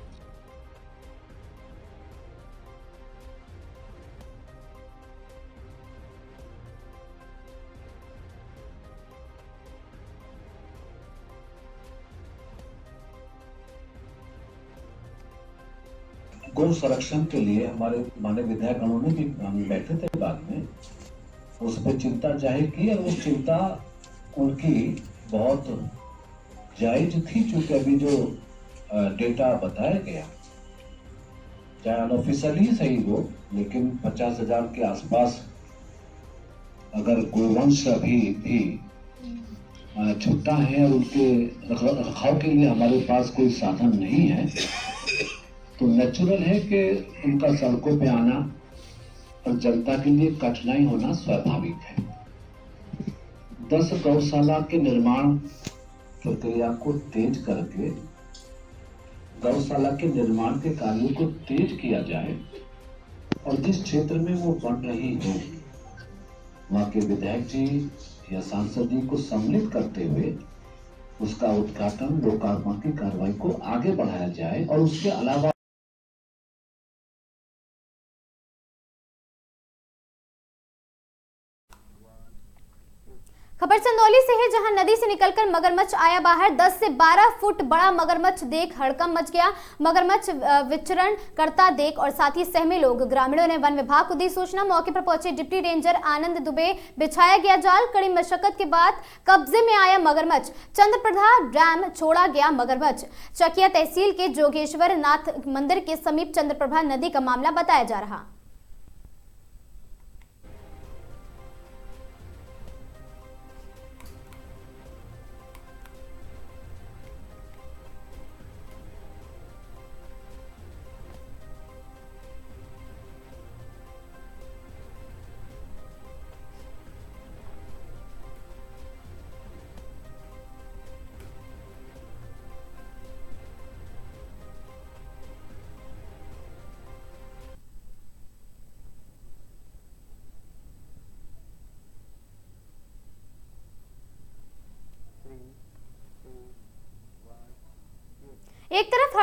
गौ संरक्षण के लिए हमारे माननीय विधायक गणों ने भी हम बैठे थे, बाद में उस पर चिंता जाहिर की और उस चिंता उनकी बहुत जायज थी, चूंकि अभी जो डेटा बताया गया चाहे अनऑफिशियली सही हो, लेकिन 50,000 के आसपास अगर गोवंश अभी भी छुट्टा है और उनके रखरखाव के लिए हमारे पास कोई साधन नहीं है, तो नेचुरल है कि उनका सड़कों पे आना और जनता के लिए कठिनाई होना स्वाभाविक है। 10 गौशाला के निर्माण प्रक्रिया को तेज करके गौशाला के निर्माण के कार्यों को तेज किया जाए और जिस क्षेत्र में वो बन रही हो वहां के विधायक जी या सांसद जी को सम्मिलित करते हुए उसका उद्घाटन, लोकार्पण की कार्रवाई को आगे बढ़ाया जाए। और उसके अलावा खबर चंदौली से है, जहां नदी से निकलकर मगरमच्छ आया बाहर। 10 से 12 फुट बड़ा मगरमच्छ देख हड़कंप मच गया। मगरमच्छ विचरण करता देख और साथ ही सहमे लोग। ग्रामीणों ने वन विभाग को दी सूचना। मौके पर पहुंचे डिप्टी रेंजर आनंद दुबे, बिछाया गया जाल। कड़ी मशक्कत के बाद कब्जे में आया मगरमच्छ। चंद्रप्रभा डैम छोड़ा गया मगरमच्छ। चकिया तहसील के जोगेश्वर नाथ मंदिर के समीप चंद्रप्रभा नदी का मामला बताया जा रहा।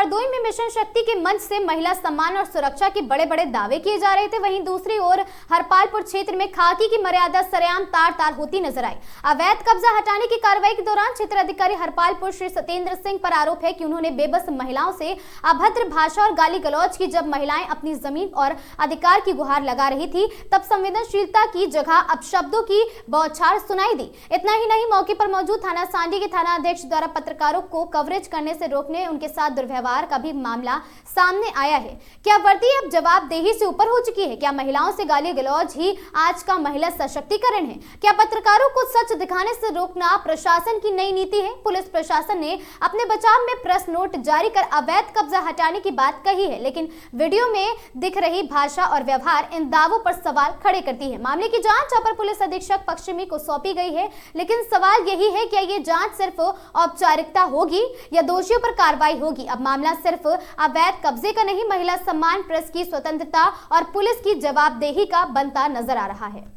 हरदोई में मिशन शक्ति के मंच से महिला सम्मान और सुरक्षा के बड़े बड़े दावे किए जा रहे थे, वहीं दूसरी ओर हरपालपुर क्षेत्र में खाकी की मर्यादा सरेआम तार तार होती नजर आई। अवैध कब्जा हटाने की कार्रवाई के दौरान क्षेत्र अधिकारी हरपालपुर श्री सत्येंद्र सिंह पर आरोप है कि उन्होंने बेबस महिलाओं से अभद्र भाषा और गाली गलौज की। जब महिलाएं अपनी जमीन और अधिकार की गुहार लगा रही थी तब संवेदनशीलता की जगह अपशब्दों की बौछार सुनाई दी। इतना ही नहीं, मौके पर मौजूद थाना सांडी के थाना अध्यक्ष द्वारा पत्रकारों को कवरेज करने से रोकने, उनके साथ दुर्व्यवहार का भी मामला सामने आया है। क्या वर्दी अब जवाबदेही से ऊपर हो चुकी है? क्या महिलाओं से गाली गलौज ही आज का महिला सशक्तिकरण है? क्या पत्रकारों को सच दिखाने से रोकना प्रशासन की नई नीति है? पुलिस प्रशासन ने अपने बचाव में प्रेस नोट जारी कर अवैध कब्जा हटाने की बात कही है, लेकिन वीडियो में दिख रही भाषा और व्यवहार इन दावों पर सवाल खड़े करती है। मामले की जांच अपर पुलिस अधीक्षक पश्चिमी को सौंपी गई है, लेकिन सवाल यही है कि ये जांच सिर्फ औपचारिकता होगी या दोषियों पर कार्रवाई होगी? अब मामला सिर्फ अवैध कब्जे का नहीं, महिला सम्मान, प्रेस की स्वतंत्रता और पुलिस की जवाबदेही का बनता नजर आ रहा है।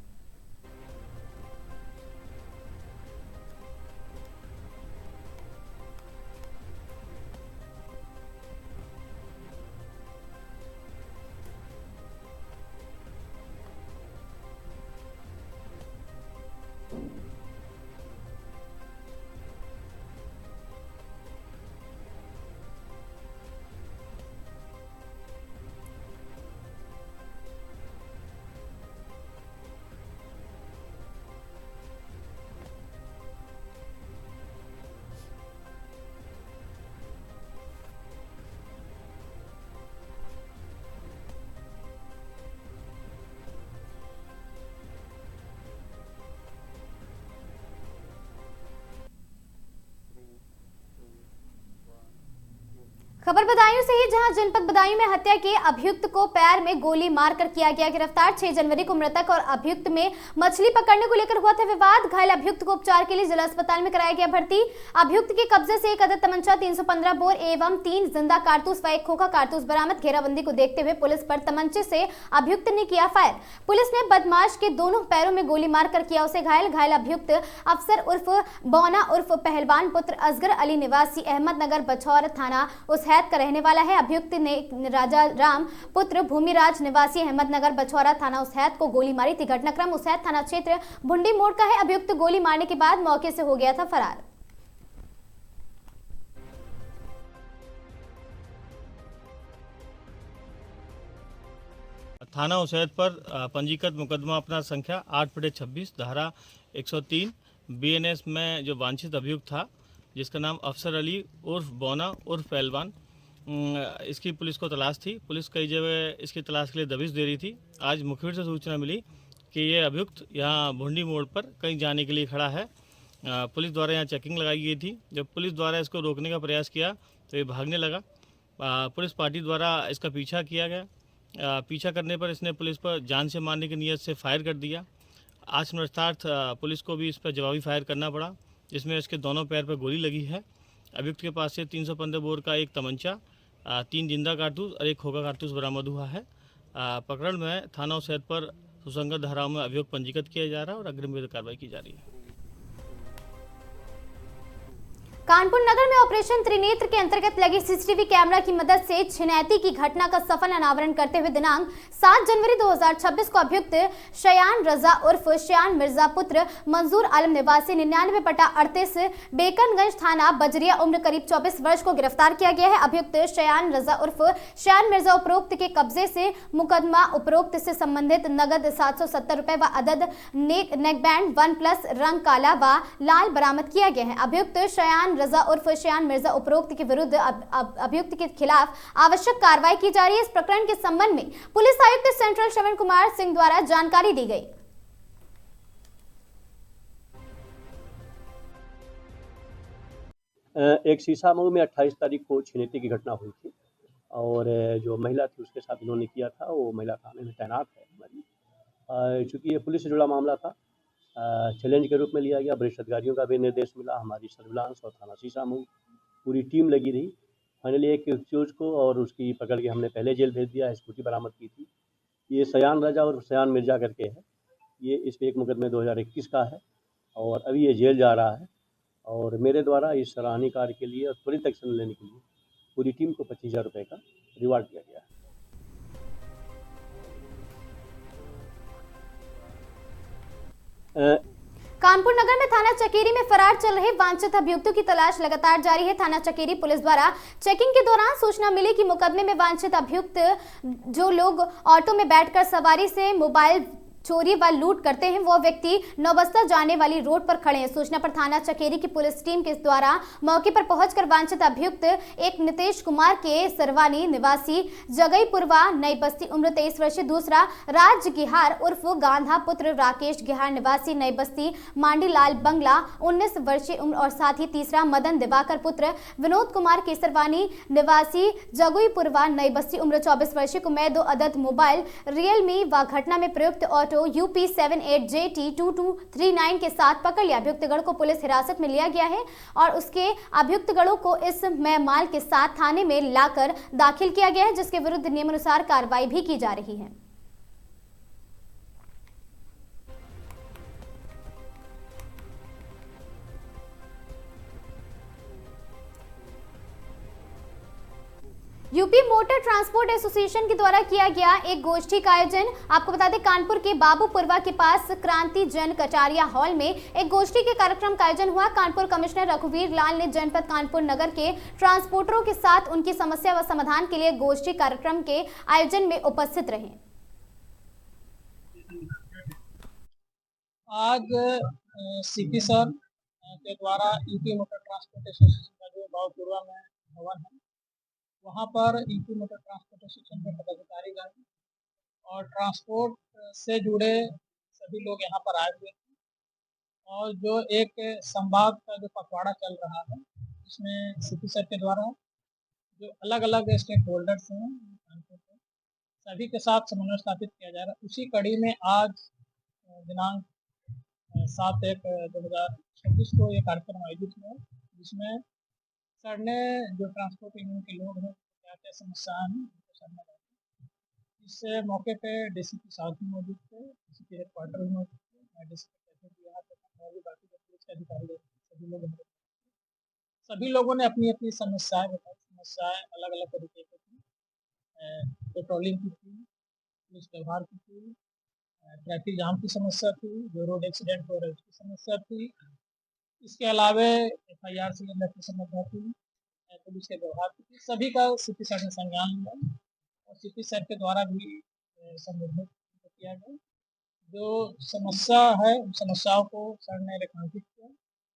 खबर बदायूं से ही, जहां जनपद बदायूं में हत्या के अभियुक्त को पैर में गोली मारकर किया गया गिरफ्तार। 6 जनवरी को मृतक और अभियुक्त में मछली पकड़ने को लेकर हुआ था विवाद। घायल अभियुक्त को उपचार के लिए जिला अस्पताल में कराया गया भर्ती। अभियुक्त के कब्जे से एक अदद तमंचा, 315 बोर एवं 3 जिंदा कारतूस व एक खोखा कारतूस बरामद। घेराबंदी को देखते हुए पुलिस पर तमंचे से अभियुक्त ने किया फायर। पुलिस ने बदमाश के दोनों पैरों में गोली मारकर किया उसे घायल। घायल अभियुक्त अफसर उर्फ बौना उर्फ पहलवान पुत्र असगर अली निवासी अहमदनगर बछौर थाना उसहैद का रहने वाला है। अभियुक्त ने राजा राम पुत्र भूमिराज निवासी अहमदनगर बछौरा थाना उसहैद को गोली मारी थी। घटनाक्रम उसहैद थाना क्षेत्र भुंडी मोड़ का है। अभियुक्त गोली मारने के बाद मौके से हो गया था फरार। थाना उसहैद पर पंजीकृत मुकदमा अपना संख्या 8/26 धारा 103 BNS में जो वांछित अभियुक्त था, जिसका नाम अफसर अली उर्फ बौना उर्फ पहलवान, इसकी पुलिस को तलाश थी। पुलिस कई जगह इसकी तलाश के लिए दबिश दे रही थी। आज मुखबिर से सूचना मिली कि ये अभियुक्त यहाँ भुंडी मोड़ पर कहीं जाने के लिए खड़ा है। पुलिस द्वारा यहाँ चेकिंग लगाई गई थी। जब पुलिस द्वारा इसको रोकने का प्रयास किया तो ये भागने लगा। पुलिस पार्टी द्वारा इसका पीछा किया गया। पीछा करने पर इसने पुलिस पर जान से मारने की नीयत से फायर कर दिया। आत्मरक्षार्थ पुलिस को भी इस पर जवाबी फायर करना पड़ा, जिसमें इसके दोनों पैर पर गोली लगी है। अभियुक्त के पास से 315 बोर का एक तमंचा, 3 जिंदा कारतूस और एक खोखा कारतूस बरामद हुआ है। पकड़ में थाना उसहैद पर सुसंगत धाराओं में अभियोग पंजीकृत किया जा रहा है और अग्रिम विधिक कार्रवाई की जा रही है। कानपुर नगर में ऑपरेशन त्रिनेत्र के अंतर्गत लगे सीसीटीवी कैमरा की मदद से छिनैती की घटना का सफल अनावरण करते हुए दिनांक 7 जनवरी 2026 को अभियुक्त शयान रजा उर्फ शयान मिर्जा पुत्र मंजूर आलम निवासी 99/38 बेकनगंज थाना बजरिया उम्र करीब 24 वर्ष को गिरफ्तार किया गया है। अभियुक्त शयान रजा उर्फ शयान मिर्जा उपरोक्त के कब्जे से मुकदमा उपरोक्त से संबंधित नगद 770 रुपए व अदद नेकबैंड 1+ रंग काला व लाल बरामद किया गया है। अभियुक्त शयान रजा उर्फ शयान मिर्जा उपरोक्त के विरुद्ध अभियुक्त के खिलाफ आवश्यक कार्रवाई की जा रही है। इस प्रकरण के संबंध में पुलिस आयुक्त सेंट्रल श्रवण कुमार सिंह द्वारा जानकारी दी गई। एक सीसामऊ में 28 तारीख को छिनैती की घटना हुई थी और जो महिला थी उसके साथ इन्होंने किया था, वो महिला थाने में तैनात है हमारी। चूँकि ये पुलिस से जुड़ा मामला था, चैलेंज के रूप में लिया गया। वरिष्ठ अधिकारियों का भी निर्देश मिला, हमारी सर्विलांस और थाना सीसामऊ पूरी टीम लगी रही। फाइनली एक एक्यूज को और उसकी पकड़ के हमने पहले जेल भेज दिया। स्कूटी बरामद की थी। ये शयान रजा और शयान मिर्जा करके है। ये इस पर एक मुकदमे 2021 का है और अभी ये जेल जा रहा है। और मेरे द्वारा इस सराहनीय कार्य के लिए और त्वरित एक्शन लेने के लिए पूरी टीम को 25,000 रुपये का रिवार्ड दिया गया है। कानपुर नगर में थाना चकेरी में फरार चल रहे वांछित अभियुक्तों की तलाश लगातार जारी है। थाना चकेरी पुलिस द्वारा चेकिंग के दौरान सूचना मिली कि मुकदमे में वांछित अभियुक्त जो लोग ऑटो में बैठकर सवारी से मोबाइल चोरी व लूट करते हैं वो व्यक्ति नौबस्ता जाने वाली रोड पर खड़े हैं। सूचना पर थाना चकेरी की पुलिस टीम के द्वारा मौके पर पहुंचकर वांछित अभियुक्त एक नितेश कुमार के सरवानी निवासी जगईपुरवा नई बस्ती उम्र 23 वर्षीय, दूसरा राज गिहार उर्फ गांधा पुत्र राकेश गिहार निवासी नई बस्ती मांडीलाल बंगला 19 वर्षीय उम्र और साथ ही तीसरा मदन दिवाकर पुत्र विनोद कुमार केसरवानी निवासी जगईपुरवा नई बस्ती उम्र 24 वर्षीय को मैं 2 अदद मोबाइल रियलमी व घटना में प्रयुक्त ऑटो यूपी 78JT2239 के साथ पकड़ लिया। अभियुक्तगण को पुलिस हिरासत में लिया गया है और उसके अभियुक्तगणों को इस माल के साथ थाने में लाकर दाखिल किया गया है, जिसके विरुद्ध नियमानुसार कार्रवाई भी की जा रही है। यूपी मोटर ट्रांसपोर्ट एसोसिएशन के द्वारा किया गया एक गोष्ठी का आयोजन। आपको बता दें कानपुर के बाबूपुरवा के पास क्रांति जन कटारिया हॉल में एक गोष्ठी के कार्यक्रम का आयोजन हुआ। कानपुर कमिश्नर रघुवीर लाल ने जनपद कानपुर नगर के ट्रांसपोर्टरों के साथ उनकी समस्या व समाधान के लिए गोष्ठी कार्यक्रम के आयोजन में उपस्थित रहे। आज सीपी सर के द्वारा यूपी मोटर ट्रांसपोर्ट एसोसिएशन का जो बाबूपुरवा में भवन है वहाँ पर यूपी मोटर ट्रांसपोर्ट एसोसिएशन के पदाधिकारीगण और ट्रांसपोर्ट से जुड़े सभी लोग यहाँ पर आए हुए थे और जो एक संवाद का जो पखवाड़ा चल रहा है इसमें सीपी सर के द्वारा जो अलग अलग स्टेक होल्डर्स हैं सभी के साथ समन्वय स्थापित किया जा रहा है। उसी कड़ी में आज दिनांक 7/1/2026 को ये कार्यक्रम आयोजित हुआ जिसमें सर ने जो ट्रांसपोर्ट यूनियन के लोग हैं क्या क्या समस्याएं हैं सर ने इस मौके पे डीसीपी साहब भी मौजूद थे, डीसीपी हेडक्वार्टर भी मौजूद थे, मैं डीसीपी यहाँ पे और भी बाकी पुलिस के अधिकारी सभी लोग सभी लोगों ने अपनी अपनी समस्याएं बताई। समस्याएं अलग अलग तरीके की थी, पेट्रोलिंग की थी, पुलिस व्यवहार की थी, ट्रैफिक जाम की समस्या थी, जो रोड एक्सीडेंट हो रहे उसकी समस्या थी, इसके अलावा FIR से लेकर समस्या थी, पुलिस के व्यवहार की, सभी का सीपी सर ने संज्ञान लिया और सीपी सर के द्वारा भी संबोधित किया गया। जो समस्या है उन समस्याओं को सर ने रेखांकित किया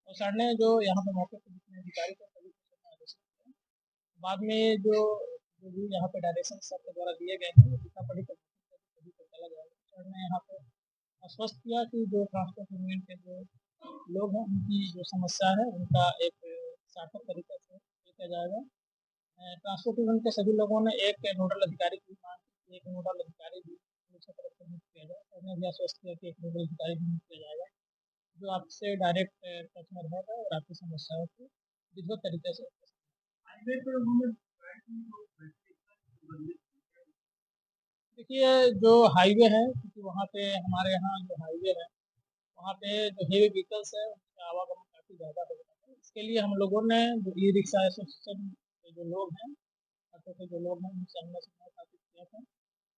और सर ने जो यहाँ पर मौके पर जितने अधिकारी थे सभी को आदेशित किया। बाद में जो भी यहाँ पे डायरेक्शन सर के द्वारा दिए गए हैं लिखा पढ़ी कर सभी को चला जाएगा। सर ने यहाँ पे आश्वस्त किया कि जो ट्रांसपोर्ट यूनियन के जो लोग हैं उनकी जो समस्या है उनका एक सार्थक तरीके से किया जाएगा। ट्रांसपोर्ट यूनियन के सभी लोगों ने एक नोडल अधिकारी की मांग की, एक नोडल अधिकारी भी पुलिस की तरफ से नियुक्त किया जाए। उन्होंने भी आश्वस्त किया कि एक नोडल अधिकारी भी नियुक्त किया जाएगा जो आपसे डायरेक्ट टच में रहेगा और आपकी समस्याओं को विधिवत तरीके से देखिए जो हाईवे है क्योंकि वहाँ पे हमारे यहाँ जो हाईवे है वहाँ पे जो हेवी व्हीकल्स है उसका आवागमन काफ़ी ज़्यादा हो जाता है। इसके लिए हम लोगों ने जो ई रिक्शा एसोसिएशन के जो लोग हैं ऑटो के जो लोग हैं उनसे हमने स्थापित किया था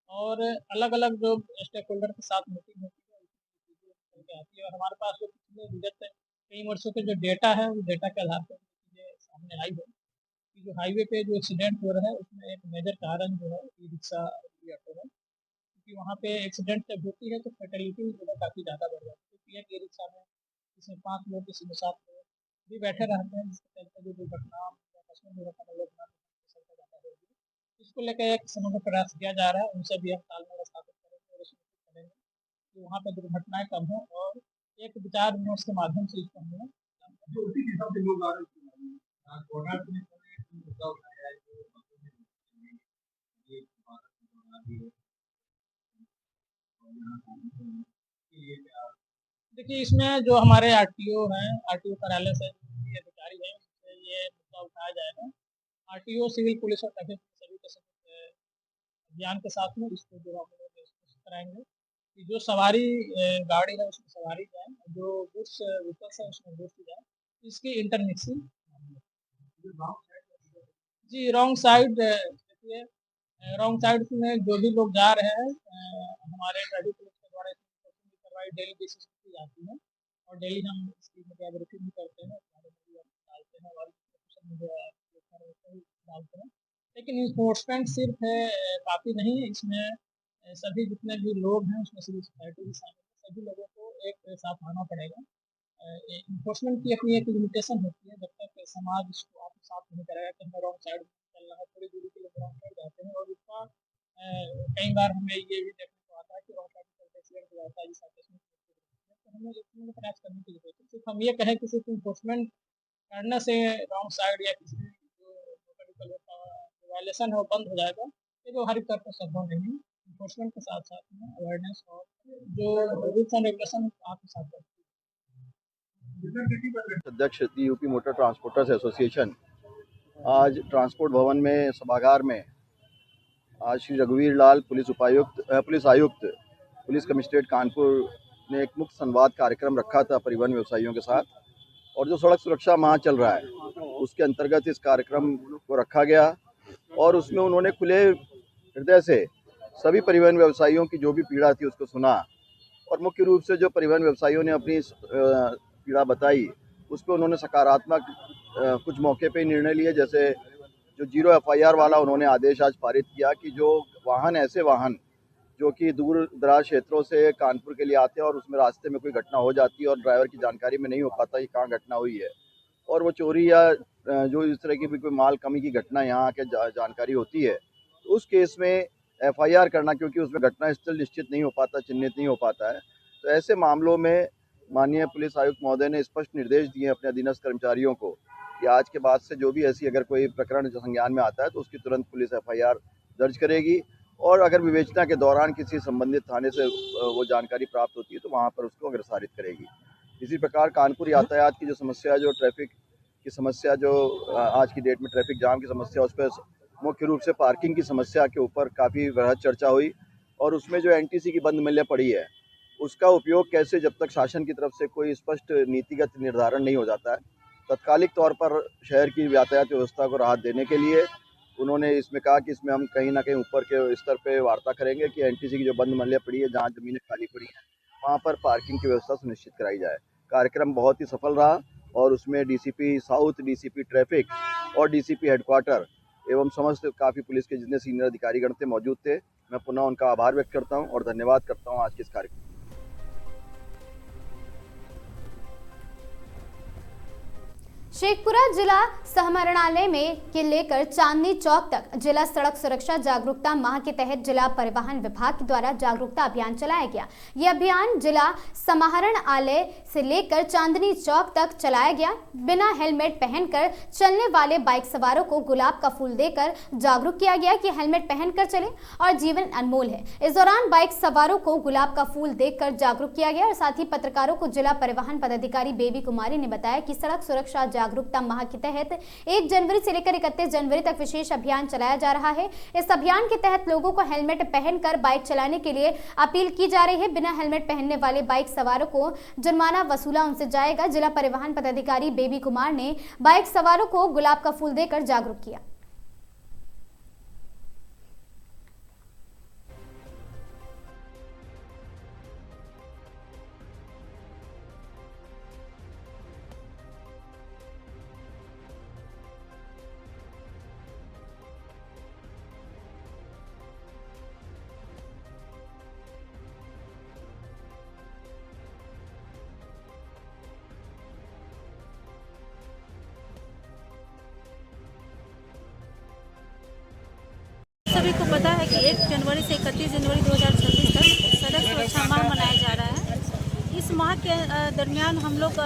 और अलग अलग जो स्टेक होल्डर के साथ मीटिंग होती है आती है और हमारे पास जो पिछले विगत कई वर्षों के जो डेटा है उस डेटा के आधार पर चीज़ें सामने आई है कि जो हाईवे पे जो एक्सीडेंट हो रहा है उसमें एक मेजर कारण जो है ई रिक्शा ऑटो है क्योंकि वहाँ पे एक्सीडेंट जब होती है तो फैटेलिटी जो है काफ़ी ज़्यादा बढ़ जाती है। क्योंकि एक ई रिक्शा में इसमें 5 लोग किसी में 7 लोग भी बैठे रहते हैं जिसके चलते जो दुर्घटना इसको लेकर एक समग्र प्रयास किया जा रहा है। उनसे भी हम तालमेल स्थापित करेंगे और इसको करेंगे कि वहाँ पर दुर्घटनाएं कम हो और एक विचार विमर्श के माध्यम से इसको हमें देखिए इसमें जो हमारे आरटीओ हैं आरटीओ कार्यालय से जो भी अधिकारी हैं उससे ये मुद्दा उठाया जाएगा। आरटीओ सिविल पुलिस और ट्रैफिक सभी के अभियान के साथ में इसको जो हम लोग कराएंगे कि जो सवारी गाड़ी है उसमें सवारी जाए, जो गुड्स व्हीकल्स है उसमें गुड्स जाए, इसकी इंटरमिक्सिंग जी रॉन्ग साइड देखिए, रॉन्ग साइड में जो भी लोग जा रहे हैं हमारे ट्रैफिक पुलिस के द्वारा इसकी कार्रवाई डेली बेसिस पर की जाती है और डेली हम इसकी ब्रीफिंग भी करते हैं, डालते हैं और सोशल मीडिया डालते हैं। लेकिन इन्फोर्समेंट सिर्फ काफ़ी नहीं है, इसमें सभी जितने भी लोग हैं उसमें सिविल सोसाइटी भी शामिल है, सभी लोगों को एक साथ आना पड़ेगा। इन्फोर्समेंट की अपनी एक लिमिटेशन होती है, जब तक समाज इसको आप साथ नहीं करेगा कि हमें रॉन्ग साइड चल रहा है, थोड़ी दूरी के लिए रॉन्ग साइड जाते हैं और इसका कई बार हमें ये भी देखने को आता है कि रॉन्ग साइड चलते एक्सीडेंट हो जाता है, जिस तो हमें इसमें प्रयास करने की जरूरत है। सिर्फ हम ये कहें कि सिर्फ इन्फोर्समेंट करने से रॉन्ग साइड या किसी जो वायलेशन है वो बंद हो जाएगा, ये व्यवहारिक तौर पर संभव नहीं है। इन्फोर्समेंट के साथ साथ में अवेयरनेस और जो रूल्स एंड रेगुलेशन आपके साथ करते अध्यक्ष यूपी मोटर ट्रांसपोर्टर्स एसोसिएशन आज ट्रांसपोर्ट भवन में सभागार में आज श्री रघुवीर लाल पुलिस आयुक्त पुलिस कमिश्नरेट कानपुर ने एक मुक्त संवाद कार्यक्रम रखा था परिवहन व्यवसायियों के साथ, और जो सड़क सुरक्षा माह चल रहा है उसके अंतर्गत इस कार्यक्रम को रखा गया और उसमें उन्होंने खुले हृदय से सभी परिवहन व्यवसायियों की जो भी पीड़ा थी उसको सुना और मुख्य रूप से जो परिवहन व्यवसायियों ने अपनी पीड़ा बताई उस पर उन्होंने सकारात्मक कुछ मौके पे निर्णय लिए, जैसे जो 0 FIR वाला उन्होंने आदेश आज पारित किया कि जो ऐसे वाहन जो कि दूर दराज क्षेत्रों से कानपुर के लिए आते हैं और उसमें रास्ते में कोई घटना हो जाती है और ड्राइवर की जानकारी में नहीं हो पाता कि कहाँ घटना हुई है, और वो चोरी या जो इस तरह की भी कोई माल कमी की घटना यहाँ आके जानकारी होती है, तो उस केस में FIR करना, क्योंकि उसमें घटना स्थल निश्चित नहीं हो पाता, चिन्हित नहीं हो पाता है। तो ऐसे मामलों में माननीय पुलिस आयुक्त महोदय ने स्पष्ट निर्देश दिए अपने अधीनस्थ कर्मचारियों को कि आज के बाद से जो भी ऐसी अगर कोई प्रकरण संज्ञान में आता है तो उसकी तुरंत पुलिस FIR दर्ज करेगी, और अगर विवेचना के दौरान किसी संबंधित थाने से वो जानकारी प्राप्त होती है तो वहाँ पर उसको अग्रसारित करेगी। इसी प्रकार कानपुर यातायात की जो समस्या, जो ट्रैफिक की समस्या, जो आज की डेट में ट्रैफिक जाम की समस्या, उस पर मुख्य रूप से पार्किंग की समस्या के ऊपर काफ़ी वृहद चर्चा हुई, और उसमें जो NTC की बंद मिलें पड़ी है उसका उपयोग कैसे, जब तक शासन की तरफ से कोई स्पष्ट नीतिगत निर्धारण नहीं हो जाता है, तत्कालिक तौर पर शहर की यातायात व्यवस्था को राहत देने के लिए उन्होंने इसमें कहा कि इसमें हम कहीं ना कहीं ऊपर के स्तर पे वार्ता करेंगे कि NTC की जो बंद मल्लियाँ पड़ी है, जहाँ ज़मीनें खाली पड़ी हैं, वहाँ पर पार्किंग की व्यवस्था सुनिश्चित कराई जाए। कार्यक्रम बहुत ही सफल रहा और उसमें DCP साउथ, DCP ट्रैफिक और DCP हेडक्वार्टर एवं समस्त काफ़ी पुलिस के जितने सीनियर अधिकारीगण थे मौजूद थे। मैं पुनः उनका आभार व्यक्त करता हूँ और धन्यवाद करता हूँ आज के इस कार्यक्रम। शेखपुरा जिला समाहरणालय में के लेकर चांदनी चौक तक जिला सड़क सुरक्षा जागरूकता माह के तहत जिला परिवहन विभाग के द्वारा जागरूकता अभियान चलाया गया। यह अभियान जिला समाहरणालय से लेकर चांदनी चौक तक चलाया गया। बिना हेलमेट पहनकर चलने वाले बाइक सवारों को गुलाब का फूल देकर जागरूक किया गया कि हेलमेट पहनकर चले और जीवन अनमोल है। इस दौरान बाइक सवारों को गुलाब का फूल देकर जागरूक किया गया और साथ ही पत्रकारों को जिला परिवहन पदाधिकारी बेबी कुमारी ने बताया कि सड़क सुरक्षा जागरूकता माह के तहत 1 जनवरी से लेकर 31 जनवरी तक विशेष अभियान चलाया जा रहा है। इस अभियान के तहत लोगों को हेलमेट पहनकर बाइक चलाने के लिए अपील की जा रही है। बिना हेलमेट पहनने वाले बाइक सवारों को जुर्माना वसूला उनसे जाएगा। जिला परिवहन पदाधिकारी बेबी कुमार ने बाइक सवारों को गुलाब का फूल देकर जागरूक किया। सभी को पता है कि 1 जनवरी से 31 जनवरी 2026 तक सड़क सुरक्षा माह मनाया जा रहा है। इस माह के दरमियान हम लोग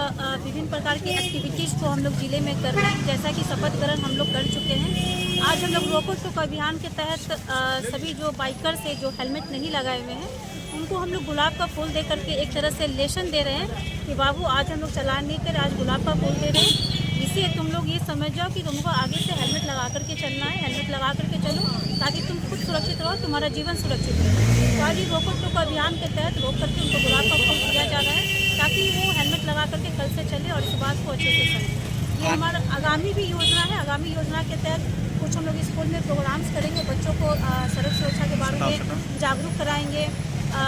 विभिन्न प्रकार की एक्टिविटीज़ को हम लोग ज़िले में कर रहे हैं, जैसा कि शपथ ग्रहण हम लोग कर चुके हैं। आज हम लोग रोको टोको अभियान के तहत सभी जो बाइकर्स है जो हेलमेट नहीं लगाए हुए हैं उनको हम लोग गुलाब का फूल दे करके एक तरह से लेशन दे रहे हैं कि बाबू आज हम लोग चलान नहीं कर, आज गुलाब का फूल दे रहे हैं। इससे तुम लोग ये समझ जाओ कि तुमको आगे से हेलमेट लगा करके चलना है, हेलमेट लगा करके चलो ताकि तुम खुद सुरक्षित रहो, तुम्हारा जीवन सुरक्षित रहे। तो आज रोको टोको अभियान के तहत रोक करके उनको गुलाब का फूल दिया जा रहा है ताकि वो हेलमेट लगा करके कल से चले और इस बात को अच्छे से चले। ये हमारा आगामी भी योजना है। आगामी योजना के तहत कुछ कुछ हम लोग स्कूल में प्रोग्राम्स करेंगे, बच्चों को सड़क सुरक्षा के बारे में जागरूक कराएंगे।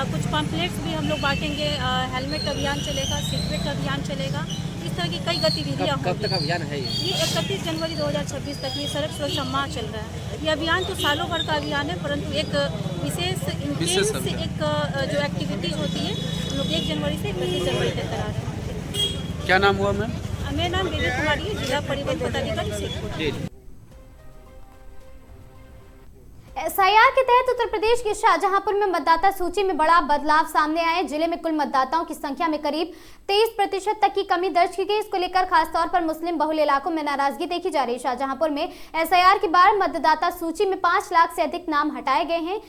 कुछ पम्पलेट्स भी हम लोग बांटेंगे, हेलमेट अभियान चलेगा, सीट बेल्ट अभियान चलेगा। इस तरह की कई गतिविधियाँ होंगी। कब तक अभियान है ये 31 जनवरी 2026 तक ये सड़क सुरक्षा माह चल रहा है। ये अभियान तो सालों भर का अभियान है, परंतु एक विशेष एक जो एक्टिविटीज होती है हम लोग 1 जनवरी से 31 जनवरी तक करा रहे हैं। क्या नाम हुआ मैम? मेरा नाम बेबी कुमारी है, जिला परिवहन पदाधिकारी शेखपुरा। एसआईआर के तहत उत्तर प्रदेश के शाहजहांपुर में मतदाता सूची में बड़ा बदलाव सामने आया। जिले में कुल मतदाताओं की संख्या में करीब 23% तक की कमी दर्ज की गई। इसको लेकर खासतौर पर मुस्लिम बहुल इलाकों में नाराजगी देखी जा रही है। शाहजहांपुर में एसआईआर के बाद मतदाता सूची में 5 लाख से अधिक नाम हटाए गए हैं।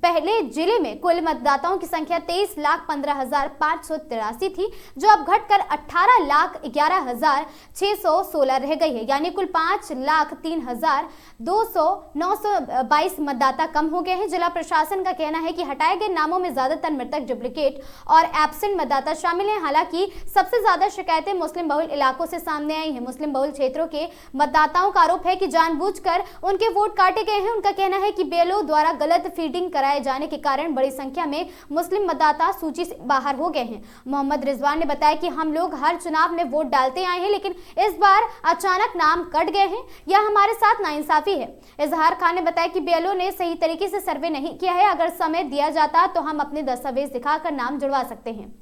पहले जिले में कुल मतदाताओं की संख्या 23,15,583 थी, जो अब घटकर 18,11,616 रह गई है, यानी कुल 5,03,922 मतदाता कम हो गए हैं। जिला प्रशासन का कहना है कि हटाए गए नामों में ज्यादातर मृतक, डुप्लीकेट और एब्सेंट मतदाता शामिल हैं। हालांकि सबसे ज्यादा शिकायतें मुस्लिम बहुल इलाकों से सामने आई हैं। मुस्लिम बहुल क्षेत्रों के मतदाताओं का आरोप है कि जानबूझकर उनके वोट काटे गए हैं। उनका कहना है कि बीएलओ द्वारा गलत फीडिंग कराए जाने के कारण बड़ी संख्या में मुस्लिम मतदाता सूची से बाहर हो गए हैं। मोहम्मद रिजवान ने बताया कि हम लोग हर चुनाव में वोट डालते आए हैं, लेकिन इस बार अचानक नाम कट गए हैं। यह हमारे साथ नाइंसाफी है। इजहार खान ने बताया कि बीएलओ ने सही तरीके से सर्वे नहीं किया है। अगर समय दिया जाता तो हम अपने दस्तावेज दिखाकर नाम जुड़वा सकते हैं।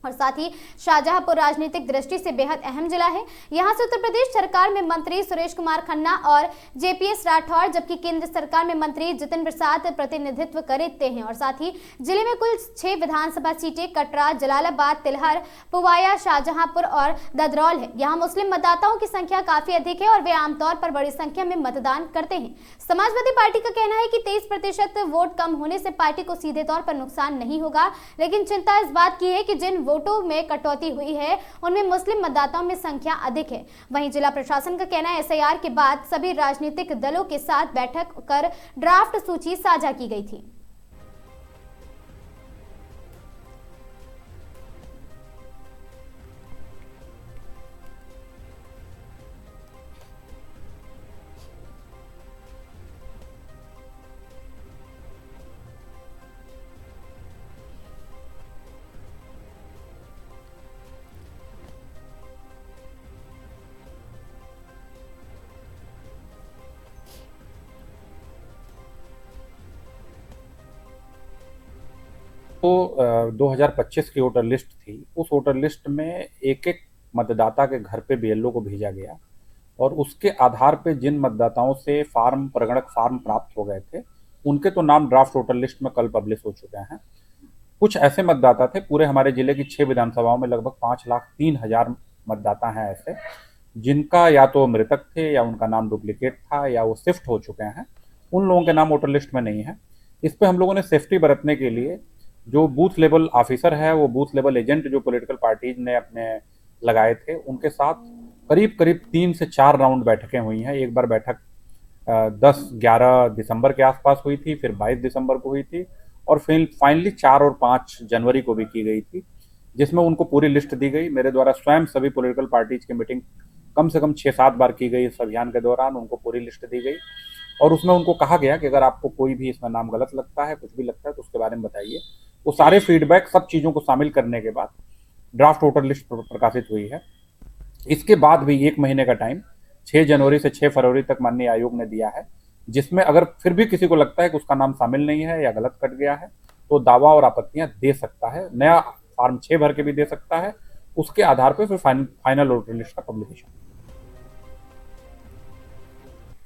और साथ ही शाहजहांपुर राजनीतिक दृष्टि से बेहद अहम जिला है। यहां से उत्तर प्रदेश सरकार में मंत्री सुरेश कुमार खन्ना और जेपीएस राठौर, जबकि केंद्र सरकार में मंत्री जितिन प्रसाद प्रतिनिधित्व करते हैं। और साथ ही जिले में कुल 6 विधानसभा सीटें कटरा, जलालाबाद, तिलहर, पुवाया, शाहजहांपुर और ददरौल है। यहाँ मुस्लिम मतदाताओं की संख्या काफी अधिक है और वे आमतौर पर बड़ी संख्या में मतदान करते हैं। समाजवादी पार्टी का कहना है कि 23% वोट कम होने से पार्टी को सीधे तौर पर नुकसान नहीं होगा, लेकिन चिंता इस बात की है कि जिन वोटों में कटौती हुई है उनमें मुस्लिम मतदाताओं में संख्या अधिक है। वहीं जिला प्रशासन का कहना है एसआईआर के बाद सभी राजनीतिक दलों के साथ बैठक कर ड्राफ्ट सूची साझा की गई थी। तो 2025 की वोटर लिस्ट थी। उस वोटर लिस्ट में एक एक मतदाता के घर पे बीएलओ को भेजा गया और उसके आधार पे जिन मतदाताओं से प्रगणक फार्म प्राप्त हो गए थे उनके तो नाम ड्राफ्ट वोटर लिस्ट में कल पब्लिश हो चुके हैं। कुछ ऐसे मतदाता थे, पूरे हमारे जिले की 6 विधानसभाओं में लगभग 5,03,000 मतदाता हैं ऐसे, जिनका या तो मृतक थे या उनका नाम डुप्लीकेट था या वो शिफ्ट हो चुके हैं। उन लोगों के नाम वोटर लिस्ट में नहीं है। इस पर हम लोगों ने सेफ्टी बरतने के लिए जो बूथ लेवल ऑफिसर है, वो बूथ लेवल एजेंट जो पॉलिटिकल पार्टीज ने अपने लगाए थे, उनके साथ करीब 3 से 4 राउंड बैठकें हुई हैं। एक बार बैठक 10-11 दिसंबर के आसपास हुई थी, फिर 22 दिसंबर को हुई थी और फिर फाइनली 4 और 5 जनवरी को भी की गई थी, जिसमें उनको पूरी लिस्ट दी गई। मेरे द्वारा स्वयं सभी पॉलिटिकल पार्टीज की मीटिंग कम से कम 6-7 बार की गई। इस अभियान के दौरान उनको पूरी लिस्ट दी गई और उसमें उनको कहा गया कि अगर आपको कोई भी इसमें नाम गलत लगता है, कुछ भी लगता है, तो उसके बारे में बताइए। वो सारे फीडबैक, सब चीज़ों को शामिल करने के बाद ड्राफ्ट वोटर लिस्ट प्रकाशित हुई है। इसके बाद भी 1 महीने का टाइम 6 जनवरी से 6 फरवरी तक माननीय आयोग ने दिया है, जिसमें अगर फिर भी किसी को लगता है कि उसका नाम शामिल नहीं है या गलत कट गया है तो दावा और आपत्तियां दे सकता है। नया फॉर्म 6 भर के भी दे सकता है। उसके आधार पर फिर फाइनल वोटर लिस्ट का पब्लिकेशन।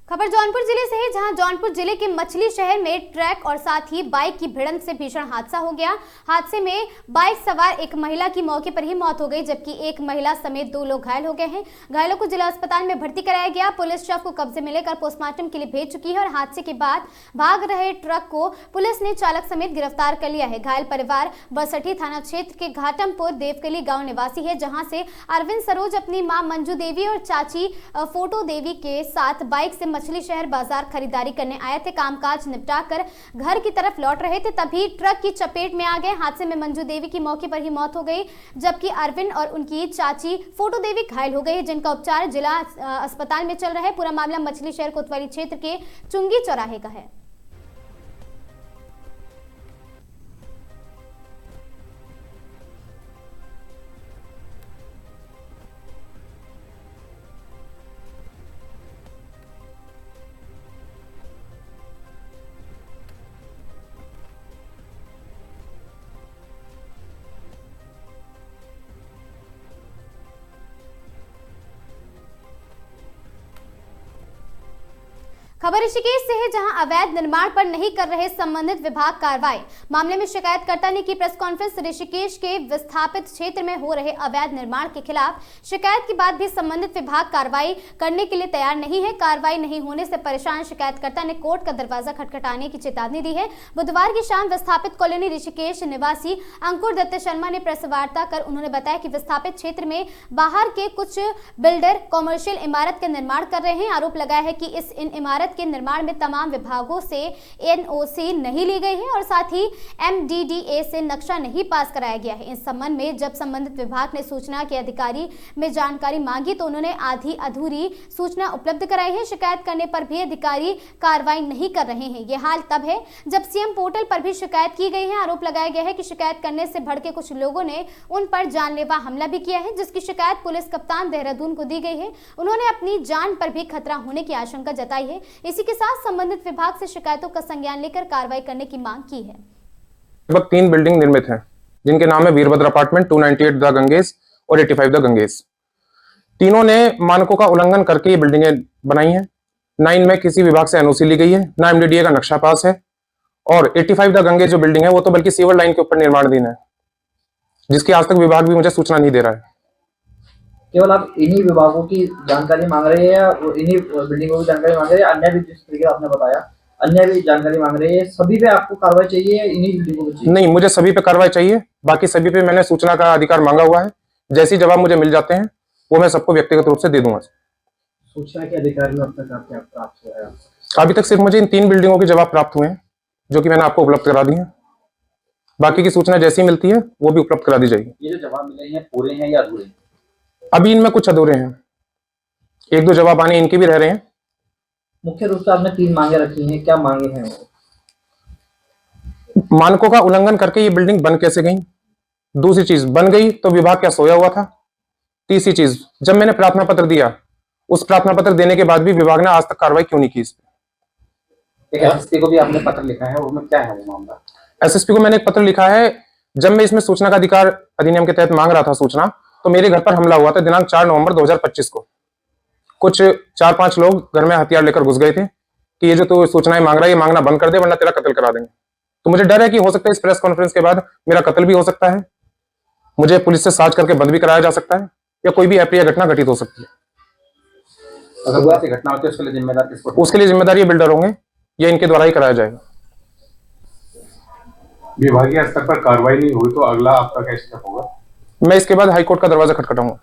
खबर जौनपुर जिले से है, जहां जौनपुर जिले के मछली शहर में ट्रक और साथ ही बाइक की भिड़ंत से भीषण हादसा हो गया। हादसे में बाइक सवार एक महिला की मौके पर ही मौत हो गई, जबकि एक महिला समेत 2 लोग घायल हो गए हैं। घायलों को जिला अस्पताल में भर्ती कराया गया। पुलिस शव को कब्जे में लेकर पोस्टमार्टम के लिए भेज चुकी है और हादसे के बाद भाग रहे ट्रक को पुलिस ने चालक समेत गिरफ्तार कर लिया है। घायल परिवार बरसठी थाना क्षेत्र के घाटमपुर देवकली गाँव निवासी है, जहाँ से अरविंद सरोज अपनी माँ मंजू देवी और चाची फोटो देवी के साथ बाइक से मछली शहर बाजार खरीदारी करने आए थे। कामकाज निपटाकर घर की तरफ लौट रहे थे, तभी ट्रक की चपेट में आ गए। हादसे में मंजू देवी की मौके पर ही मौत हो गई, जबकि अरविंद और उनकी चाची फोटो देवी घायल हो गई, जिनका उपचार जिला अस्पताल में चल रहा है। पूरा मामला मछली शहर कोतवाली क्षेत्र के चुंगी चौराहे का है। खबर ऋषिकेश से है, जहां अवैध निर्माण पर नहीं कर रहे संबंधित विभाग कार्रवाई। मामले में शिकायतकर्ता ने की प्रेस कॉन्फ्रेंस। ऋषिकेश के विस्थापित क्षेत्र में हो रहे अवैध निर्माण के खिलाफ शिकायत के बाद भी संबंधित विभाग कार्रवाई करने के लिए तैयार नहीं है। कार्रवाई नहीं होने से परेशान शिकायतकर्ता ने कोर्ट का दरवाजा खटखटाने की चेतावनी दी है। बुधवार की शाम विस्थापित कॉलोनी ऋषिकेश निवासी अंकुर दत्त शर्मा ने प्रेस वार्ता कर उन्होंने बताया कि विस्थापित क्षेत्र में बाहर के कुछ बिल्डर कॉमर्शियल इमारत का निर्माण कर रहे हैं। आरोप लगाया है कि इन इमारत के निर्माण में तमाम विभागों से एनओसी नहीं ली गई है और साथ ही एमडीडीए से नक्शा नहीं पास कराया गया है। इस संबंध में जब संबंधित विभाग ने सूचना के अधिकारी में जानकारी मांगी तो उन्होंने आधी अधूरी सूचना उपलब्ध कराई है। शिकायत करने पर भी अधिकारी कार्रवाई नहीं कर रहे हैं। ये हाल तब है जब सीएम पोर्टल पर भी शिकायत की गई है। आरोप लगाया गया है कि शिकायत करने से भड़के कुछ लोगों ने उन पर जानलेवा हमला भी किया है, जिसकी शिकायत पुलिस कप्तान देहरादून को दी गई है। उन्होंने अपनी जान पर भी खतरा होने की आशंका जताई है। इसी के साथ संबंधित विभाग से शिकायतों का संज्ञान लेकर कार्रवाई करने की मांग की है। लगभग 3 बिल्डिंग निर्मित हैं, जिनके नाम है वीरभद्र अपार्टमेंट, 298 द गंगेश और 85 द गंगेश। तीनों ने मानकों का उल्लंघन करके ये बिल्डिंगें बनाई हैं। 9 में किसी विभाग से एनओसी ली गई है, ना एमडीडीए का नक्शा पास है। और 85 द गंगेश जो बिल्डिंग है वो तो बल्कि सीवर लाइन के ऊपर निर्माणाधीन है, जिसकी आज तक विभाग भी मुझे सूचना नहीं दे रहा है। केवल आप इन्हीं विभागों की जानकारी मांग रहे हैं या इन्हीं बिल्डिंगों की जानकारी मांग रहे हैं, अन्य भी जिस तरीके आपने बताया अन्य भी जानकारी मांग रहे हैं, सभी पे आपको कार्रवाई चाहिए या इन्हीं बिल्डिंगों पे चाहिए? नहीं, मुझे सभी पे कार्रवाई चाहिए। बाकी सभी पे मैंने सूचना का अधिकार मांगा हुआ है। जैसे जवाब मुझे मिल जाते हैं वो मैं सबको व्यक्तिगत रूप से दे दूंगा। सूचना के अधिकार में अब तक आपके प्राप्त हुआ है? अभी तक सिर्फ मुझे इन 3 बिल्डिंगों के जवाब प्राप्त हुए हैं, जो कि मैंने आपको उपलब्ध करा दी है। बाकी की सूचना जैसी मिलती है वो भी उपलब्ध करा दी जाएगी। ये जो जवाब मिले हैं पूरे हैं या अधूरे? अभी इनमें कुछ अधूरे हैं, 1-2 जवाब आने इनके भी रह रहे हैं। मुख्य रूप से आपने 3 मांगे रखी हैं, क्या मांगे हैं? मानकों का उल्लंघन करके ये बिल्डिंग बन कैसे गई? दूसरी चीज, बन गई तो विभाग क्या सोया हुआ था? तीसरी चीज, जब मैंने प्रार्थना पत्र दिया उस प्रार्थना पत्र देने के बाद भी विभाग ने आज तक कार्रवाई क्यों नहीं की इस पे? एक एसएसपी को भी आपने पत्र लिखा है, उसमें क्या है वो मामला? एसएसपी को मैंने एक पत्र लिखा है। जब मैं इसमें सूचना का अधिकार अधिनियम के तहत मांग रहा था सूचना, तो मेरे घर पर हमला हुआ था दिनांक 4 नवंबर 2025 को। कुछ 4-5 लोग घर में हथियार लेकर घुस गए थे कि ये जो तू सूचनाएं मांग रहा है ये मांगना बंद कर दे वरना तेरा कत्ल करा देंगे। तो मुझे डर है कि हो सकता है इस प्रेस कॉन्फ्रेंस के बाद मेरा कत्ल भी हो सकता है, मुझे पुलिस से साझ करके बंद भी कराया जा सकता है, या कोई भी अप्रिय घटना घटित हो सकती है। अगर ऐसी घटना होती है उसके लिए जिम्मेदार किसको? उसके लिए जिम्मेदार ये बिल्डर होंगे या इनके द्वारा ही कराया जाएगा। विभागीय स्तर पर कार्रवाई नहीं हुई तो अगला आपका क्या स्टेप होगा? मैं इसके बाद हाईकोर्ट का दरवाजा खटखटाऊंगा।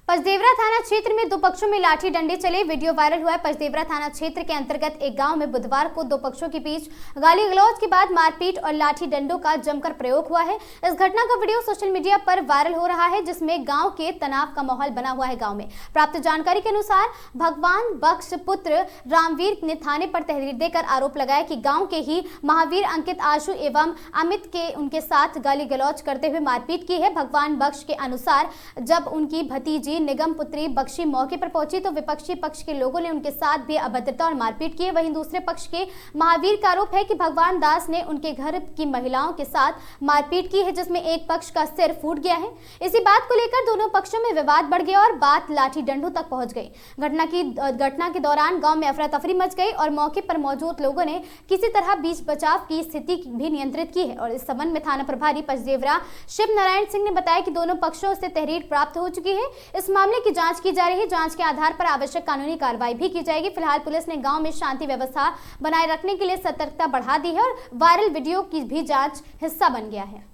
पचदेवरा थाना क्षेत्र में 2 पक्षों में लाठी डंडे चले, वीडियो वायरल हुआ है। पचदेवरा थाना क्षेत्र के अंतर्गत एक गांव में बुधवार को 2 पक्षों के बीच गाली गलौज के बाद मारपीट और लाठी डंडों का जमकर प्रयोग हुआ है। इस घटना का वीडियो सोशल मीडिया पर वायरल हो रहा है, जिसमें गांव के तनाव का माहौल बना हुआ है। गांव में प्राप्त जानकारी के अनुसार भगवान बख्श पुत्र रामवीर ने थाने पर तहरीर देकर आरोप लगाया कि गाँव के ही महावीर अंकित, आशु एवं अमित के उनके साथ गाली गलौज करते हुए मारपीट की है। भगवान बख्श के अनुसार जब उनकी भतीजी निगम पुत्री बख्शी मौके पर पहुंची तो विपक्षी पक्ष के लोगों ने उनके साथ भी अभद्रता और मारपीट की है। वहीं दूसरे पक्ष के महावीर का आरोप है कि भगवान दास ने उनके घर की महिलाओं के साथ मारपीट की है, जिसमें एक पक्ष का सिर फूट गया है। इसी बात को लेकर दोनों पक्षों में विवाद बढ़ गया और बात लाठी डंडों तक पहुंच गई। घटना के दौरान गांव में अफरा तफरी मच गई और मौके पर मौजूद लोगों ने किसी तरह बीच बचाव की स्थिति भी नियंत्रित की है। और इस संबंध में थाना प्रभारी पचदेवरा शिव नारायण सिंह ने बताया कि दोनों पक्षों से तहरीर प्राप्त हो चुकी है। इस मामले की जांच की जा रही है। जांच के आधार पर आवश्यक कानूनी कार्रवाई भी की जाएगी। फिलहाल पुलिस ने गांव में शांति व्यवस्था बनाए रखने के लिए सतर्कता बढ़ा दी है और वायरल वीडियो की भी जांच हिस्सा बन गया है।